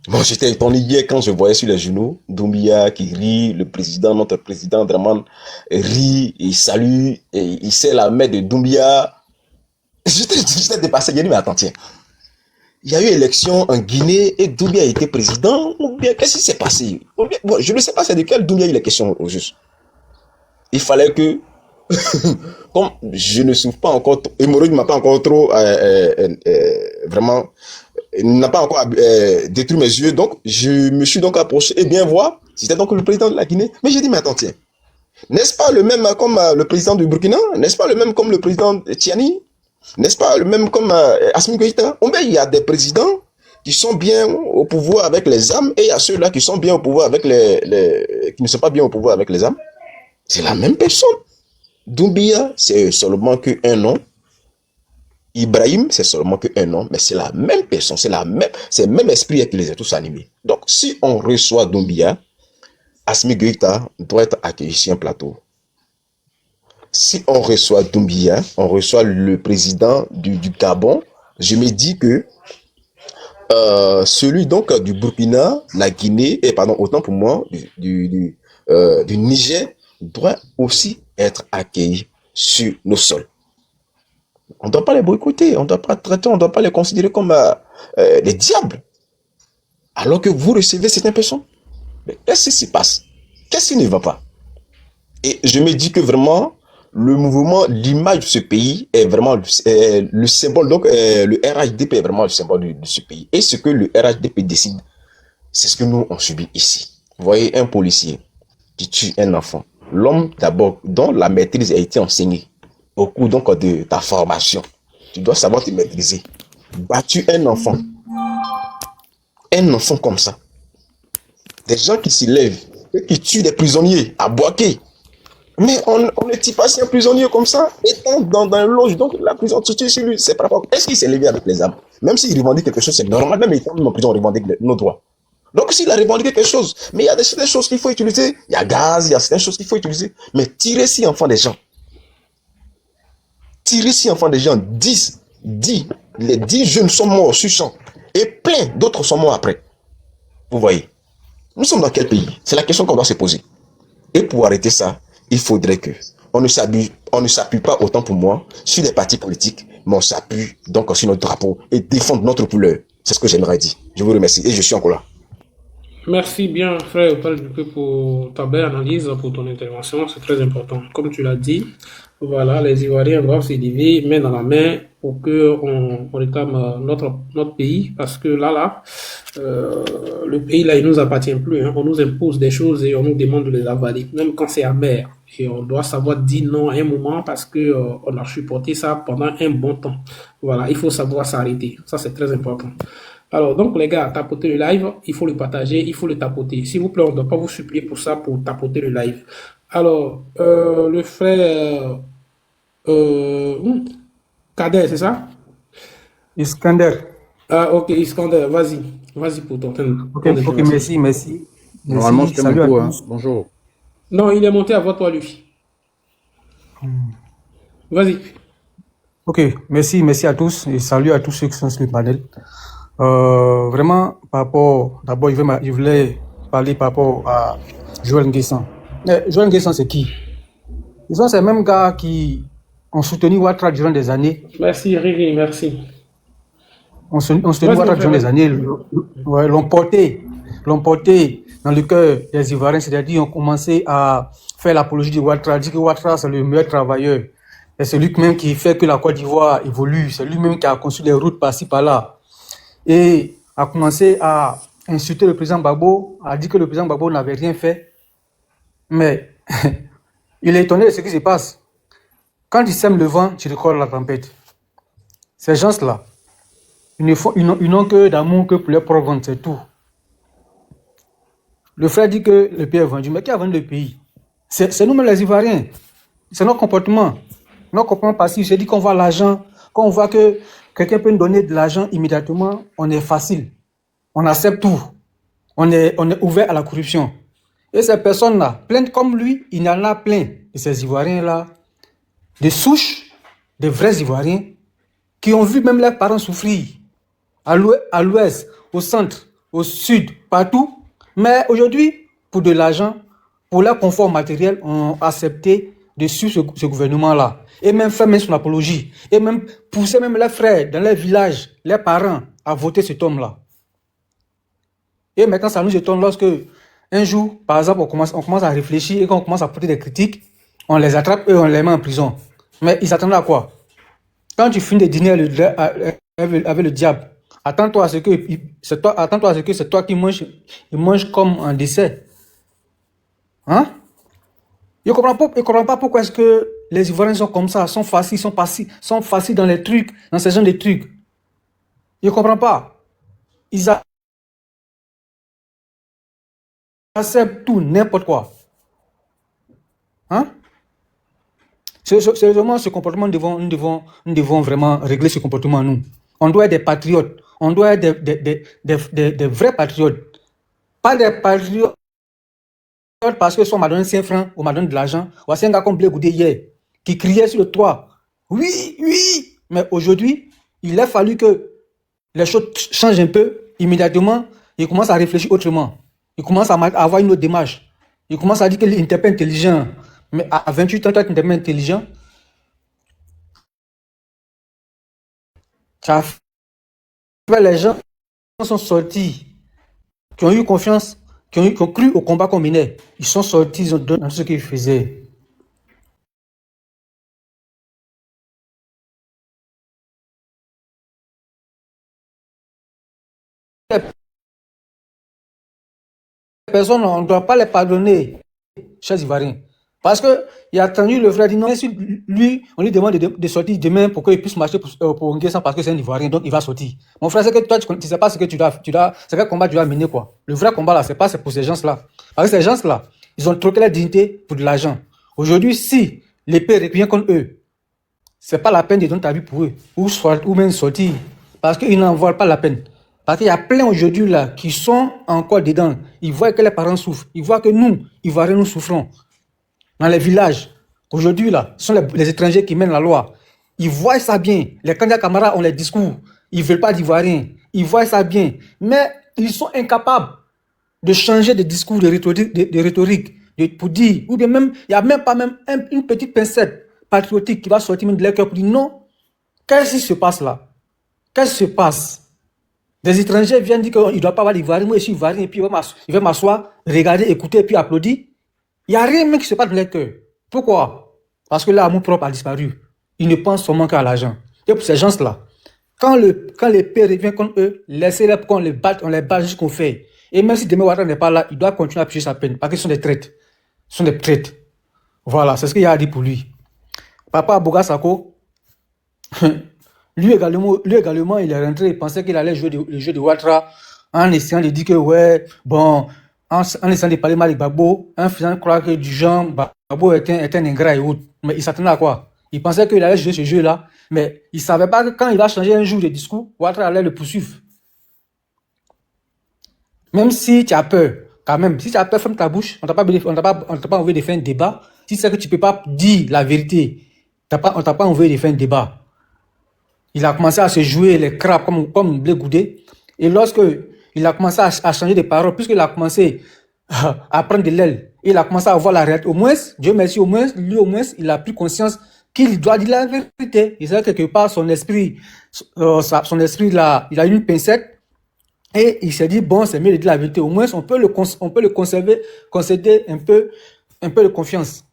Bon, j'étais étonné hier quand je voyais sur les journaux Doumbia qui rit, notre président Draman rit, il salue, et il serre la main de Doumbia. J'étais dépassé, j'ai dit mais attends, tiens. Il y a eu élection en Guinée et Doumbia a été président, ou bien qu'est-ce qui s'est passé? Bon, je ne sais pas c'est de quel Doumbia il est question au juste. Il fallait que comme je ne souffre pas encore, hémorroïde m'a pas encore trop, vraiment, n'a pas encore détruit mes yeux, donc je me suis donc approché et bien voir, c'était donc le président de la Guinée. Mais j'ai dit, mais attends, tiens, n'est-ce pas le même comme le président du Burkina? N'est-ce pas le même comme le président Tiani? N'est-ce pas le même comme Assimi Goïta? Il y a des présidents qui sont bien au pouvoir avec les âmes et il y a ceux-là qui sont bien au pouvoir avec qui ne sont pas bien au pouvoir avec les âmes. C'est la même personne. Doumbia, c'est seulement qu'un nom. Ibrahim, c'est seulement qu'un nom, mais c'est la même personne, c'est le même esprit qui les a tous animés. Donc, si on reçoit Doumbia, Assimi Goïta doit être accueilli sur un plateau. Si on reçoit Doumbia, on reçoit le président du Gabon, je me dis que celui donc du Burkina, la Guinée, et pardon, autant pour moi, du Niger, doit aussi être accueilli sur nos sols. On ne doit pas les boycotter, on ne doit pas traiter, on ne doit pas les considérer comme des diables. Alors que vous recevez certaines personnes. Mais qu'est-ce qui se passe? Qu'est-ce qui ne va pas? Et je me dis que vraiment, le mouvement, l'image de ce pays est vraiment le symbole. Donc, le RHDP est vraiment le symbole de ce pays. Et ce que le RHDP décide, c'est ce que nous, on subit ici. Vous voyez, un policier qui tue un enfant. L'homme, d'abord, dont la maîtrise a été enseignée au cours donc, de ta formation. Tu dois savoir te maîtriser. Battu un enfant comme ça. Des gens qui s'y lèvent, qui tuent des prisonniers à Boaké. Mais on ne tue pas si un prisonnier comme ça, étant dans un loge, donc la prison tue sur lui. C'est par rapport. Est-ce qu'il s'est levé avec les armes? Même s'il revendique quelque chose, c'est normal. Même étant en prison, on revendique nos droits. Donc s'il a revendiqué quelque chose, mais il y a certaines choses qu'il faut utiliser. Il y a gaz, il y a certaines choses qu'il faut utiliser. Mais tirer si enfants des gens. Tirer si enfants des gens, 10, les 10 jeunes sont morts sur champ. Et plein d'autres sont morts après. Vous voyez. Nous sommes dans quel pays? C'est la question qu'on doit se poser. Et pour arrêter ça, il faudrait que on ne s'appuie pas autant pour moi sur les partis politiques, mais on s'appuie donc sur notre drapeau et défendre notre couleur. C'est ce que j'aimerais dire. Je vous remercie et je suis encore là. Merci bien, frère Opal Dupe, pour ta belle analyse, pour ton intervention. C'est très important. Comme tu l'as dit, voilà, les Ivoiriens doivent se lever main dans la main pour que on réclame notre pays, parce que le pays là, il nous appartient plus. On nous impose des choses et on nous demande de les avaler, même quand c'est amer. Et on doit savoir dire non à un moment parce que on a supporté ça pendant un bon temps. Voilà, il faut savoir s'arrêter. Ça, c'est très important. Alors, donc, les gars, tapotez le live, il faut le partager, il faut le tapoter. S'il vous plaît, on ne doit pas vous supplier pour ça, pour tapoter le live. Alors, le frère Kader, c'est ça? Iskander. Ah, ok, Iskander, vas-y. Vas-y pour ton Ok, merci. Normalement, c'est mon tour, hein. Bonjour. Non, il est monté avant toi, lui. Vas-y. Ok, merci à tous et salut à tous ceux qui sont sur le panel. Vraiment, par rapport, d'abord, je voulais parler par rapport à Joël Nguessan. Joël Nguessan, c'est qui? Ils sont ces mêmes gars qui ont soutenu Ouattara durant des années. Merci, Riri, merci. On soutenu Ouattara durant des années, l'ont porté dans le cœur des Ivoiriens, c'est-à-dire ont commencé à faire l'apologie de Ouattara, dire que Ouattara, c'est le meilleur travailleur. Et c'est lui-même qui fait que la Côte d'Ivoire évolue. C'est lui-même qui a conçu les routes par-ci, par-là. Et a commencé à insulter le président Gbagbo, a dit que le président Gbagbo n'avait rien fait. Mais il est étonné de ce qui se passe. Quand ils sèment le vent, tu recolles la tempête. Ces gens-là, ils n'ont que d'amour que pour leur propre ventre, c'est tout. Le frère dit que le pays est vendu. Mais qui a vendu le pays? C'est nous-mêmes les Ivoiriens. C'est notre comportement. Notre comportement passif, c'est dit qu'on voit l'argent, quand on voit que quelqu'un peut nous donner de l'argent immédiatement, on est facile. On accepte tout. On est ouvert à la corruption. Et ces personnes-là, pleines comme lui, il y en a plein de ces Ivoiriens-là, des souches, des vrais Ivoiriens, qui ont vu même leurs parents souffrir. À l'ouest, au centre, au sud, partout. Mais aujourd'hui, pour de l'argent, pour leur confort matériel, ont accepté de suivre ce gouvernement-là. Et même faire même son apologie. Et même pousser même leurs frères dans les villages, leurs parents, à voter cet homme-là. Et maintenant, ça nous étonne lorsque, un jour, par exemple, on commence à réfléchir et qu'on commence à porter des critiques, on les attrape et on les met en prison. Mais ils s'attendaient à quoi? Quand tu finis de dîner avec le diable, attends-toi à ce que c'est toi qui manges, il mange comme un dessert. Hein? Je ne comprends pas pourquoi est-ce que les Ivoiriens sont comme ça, sont faciles dans les trucs, dans ce genre de trucs. Je ne comprends pas. Ils acceptent tout, n'importe quoi. Hein? C'est vraiment ce comportement, nous devons vraiment régler ce comportement, nous. On doit être des patriotes. On doit être des vrais patriotes. Pas des patriotes parce que soit on m'a donné 5 francs ou on m'a donné de l'argent. Ou c'est un gars comme Blé Goudé hier qui criait sur le toit. Oui, oui. Mais aujourd'hui, il a fallu que les choses changent un peu. Immédiatement, il commence à réfléchir autrement. Il commence à avoir une autre démarche. Il commence à dire qu'il n'était pas intelligent. Mais à 28 ans, toi, tu n'étais pas intelligent. Ça fait les gens sont sortis, qui ont eu confiance, qui ont cru au combat qu'on menait. Ils sont sortis, ils ont donné ce qu'ils faisaient. Les personnes, on ne doit pas les pardonner, chers Ivoiriens. Parce qu'il a attendu le frère, dit non, si lui, on lui demande de sortir demain pour qu'il puisse marcher pour Nguessan parce que c'est un Ivoirien, donc il va sortir. Mon frère, c'est que toi, tu ne sais pas ce que c'est quel combat tu dois mener, quoi. Le vrai combat, là, c'est pour ces gens-là. Parce que ces gens-là, ils ont troqué la dignité pour de l'argent. Aujourd'hui, si l'épée revient contre eux, c'est pas la peine de donner ta vie pour eux, ou même sortir, parce qu'ils n'en valent pas la peine. Parce qu'il y a plein aujourd'hui, là, qui sont encore dedans. Ils voient que les parents souffrent. Ils voient que nous, Ivoiriens, nous souffrons. Dans les villages, aujourd'hui, là, ce sont les étrangers qui mènent la loi. Ils voient ça bien. Les candidats camarades ont les discours. Ils ne veulent pas d'Ivoiriens. Ils voient ça bien. Mais ils sont incapables de changer de discours, de rhétorique, pour dire, ou bien même, il n'y a même pas une petite pincette patriotique qui va sortir de leur cœur pour dire non. Qu'est-ce qui se passe là? Qu'est-ce qui se passe? Des étrangers viennent dire qu'il ne doit pas avoir d'Ivoiriens. Moi, je suis Ivoirien, et puis il va m'asseoir, regarder, écouter, et puis applaudir. Il n'y a rien même qui se passe dans leur cœur. Pourquoi? Parce que l'amour propre a disparu. Ils ne pensent seulement qu'à l'argent. Et pour ces gens-là, quand l'épée revient contre eux, laissez-les qu'on les batte, on les bat jusqu'au fait. Et même si demain Ouattara n'est pas là, il doit continuer à piger sa peine. Parce qu'ils sont des traites. Ils sont des traites. Voilà, c'est ce qu'il y a à dire pour lui. Papa Boga Sako, lui également, il est rentré, il pensait qu'il allait jouer le jeu de Ouattara en essayant de dire que, ouais, bon, en essayant de parler mal avec Gbagbo, en faisant croire que du genre, Gbagbo est un ingrat et autres. Mais il s'attendait à quoi? Il pensait qu'il allait jouer ce jeu-là, mais il ne savait pas que quand il va changer un jour de discours, Ouattara allait le poursuivre. Même si tu as peur, quand même, si tu as peur, ferme ta bouche. On t'a pas envoyé de faire un débat. Si c'est que tu ne peux pas dire la vérité, on t'a pas envoyé de faire un débat. Il a commencé à se jouer les crabes comme Blé Goudé. Et lorsque il a commencé à changer de parole, puisqu'il a commencé à prendre de l'aile, il a commencé à voir la réalité. Au moins, Dieu merci, au moins, il a pris conscience qu'il doit dire la vérité. Il sait quelque part son esprit là, il a une pincette. Et il s'est dit, bon, c'est mieux de dire la vérité. Au moins, on peut le concéder un peu de confiance.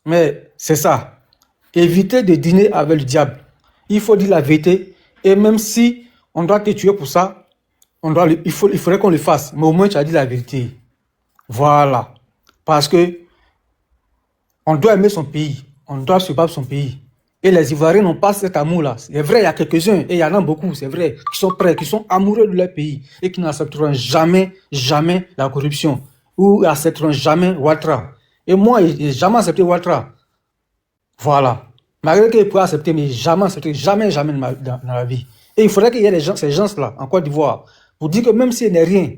Mais c'est ça. Éviter de dîner avec le diable. Il faut dire la vérité. Et même si on doit te tuer pour ça, il faudrait qu'on le fasse. Mais au moins, tu as dit la vérité. Voilà. Parce que on doit aimer son pays. On doit se battre son pays. Et les Ivoiriens n'ont pas cet amour-là. C'est vrai, il y a quelques-uns, et il y en a beaucoup, c'est vrai, qui sont prêts, qui sont amoureux de leur pays, et qui n'accepteront jamais la corruption, ou n'accepteront jamais Ouattara. Et moi, je n'ai jamais accepté Ouattara. Voilà. Malgré qu'il pourrait accepter, mais jamais accepté, jamais dans la vie. Et il faudrait qu'il y ait ces gens-là, en Côte d'Ivoire, pour dire que même s'il n'est rien,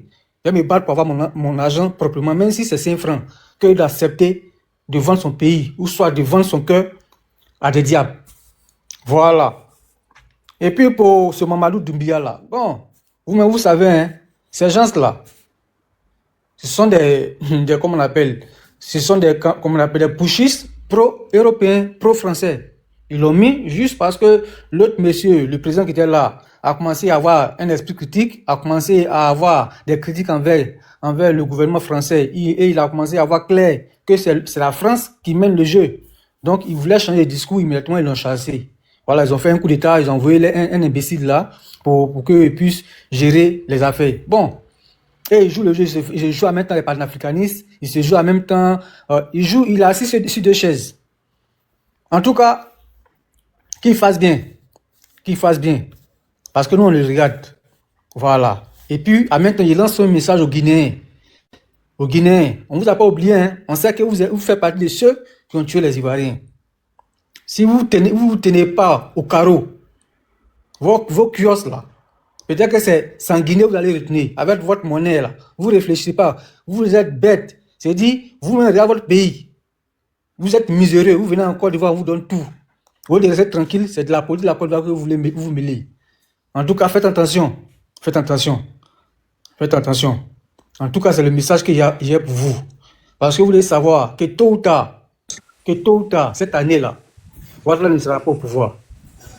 je vais me battre pour avoir mon argent proprement, même si c'est 5 francs, qu'il doit accepter de vendre son pays, ou soit de vendre son cœur à des diables. Voilà. Et puis pour ce Mamadou Doumbia là, bon, vous savez, hein, ces gens-là, ce sont des comment on appelle, des pushistes pro-européens, pro-français. Ils l'ont mis juste parce que l'autre monsieur, le président qui était là, a commencé à avoir un esprit critique, a commencé à avoir des critiques envers le gouvernement français, et il a commencé à voir clair que c'est la France qui mène le jeu. Donc, ils voulaient changer de discours, immédiatement, ils l'ont chassé. Voilà, ils ont fait un coup d'État, ils ont envoyé un imbécile là pour qu'ils puissent gérer les affaires. Bon, et il joue le jeu, il joue en même temps les panafricanistes, il se joue en même temps, il est assis sur deux chaises. En tout cas, qu'il fasse bien, parce que nous on le regarde. Voilà. Et puis, en même temps, il lance un message aux Guinéens. On ne vous a pas oublié, hein. On sait que vous faites partie de ceux qui ont tué les Ivoiriens. Si vous vous tenez pas au carreau, vos kiosques là, peut-être que c'est en Guinée vous allez retenir, avec votre monnaie là. Vous ne réfléchissez pas, vous êtes bêtes. C'est-à-dire, vous regardez votre pays. Vous êtes miséreux, vous venez en Côte d'Ivoire, on vous donne tout. Vous devez rester tranquille, c'est de la politique de la Côte d'Ivoire que vous voulez vous mêler. En tout cas, faites attention. En tout cas, c'est le message que j'ai pour vous. Parce que vous voulez savoir que tôt ou tard, cette année-là, Ouattara ne sera pas au pouvoir.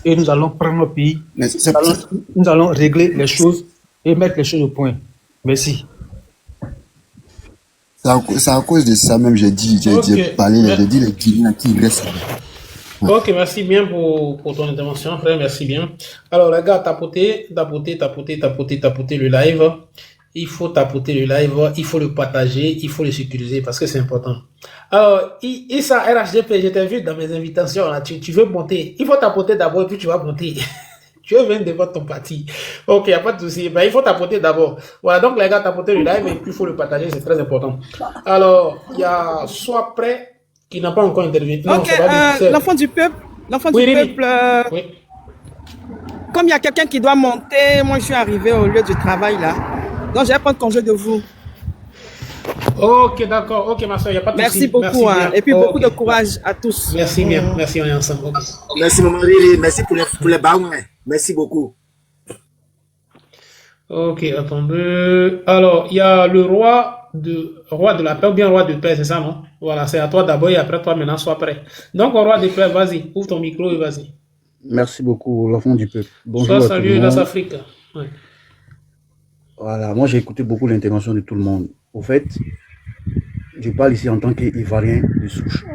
Et nous allons prendre notre pays, nous allons régler les choses et mettre les choses au point. Merci. C'est à cause de ça même, j'ai dit les Guinéens qui restent. Ok, merci bien pour ton intervention, frère, merci bien. Alors, les gars, tapotez le live. Il faut tapoter le live, il faut le partager, il faut le sécuriser parce que c'est important. Alors, Issa RHDP, je t'ai vu dans mes invitations, là, tu veux monter. Il faut tapoter d'abord et puis tu vas monter. Tu veux venir devant ton parti. Ok, il n'y a pas de souci. Ben, il faut tapoter d'abord. Voilà, donc les gars, tapotez le live et puis il faut le partager, c'est très important. Alors, il y a Sois prêt qui n'a pas encore intervenu. Non, ok, l'enfant du peuple. Oui. Comme il y a quelqu'un qui doit monter, moi je suis arrivé au lieu du travail là. Donc je vais prendre congé de vous. Ok, d'accord. Ok, ma soeur, il n'y a pas de merci souci. Beaucoup, hein. Et puis beaucoup de courage à tous. Merci bien. Merci, on est ensemble. Okay. Merci, maman Riri. Merci pour les baouins. Merci beaucoup. Ok, attendez. Alors, il y a le roi de la paix ou bien roi de paix, c'est ça, non? Voilà, c'est à toi d'abord et après toi, maintenant, sois prêt. Donc, roi de paix, vas-y, ouvre ton micro et vas-y. Merci beaucoup, l'enfant du peuple. Bonjour. Salut, dans Afrique. Ouais. Voilà, moi j'ai écouté beaucoup l'intervention de tout le monde. Au fait, je parle ici en tant qu'Ivoirien de souche.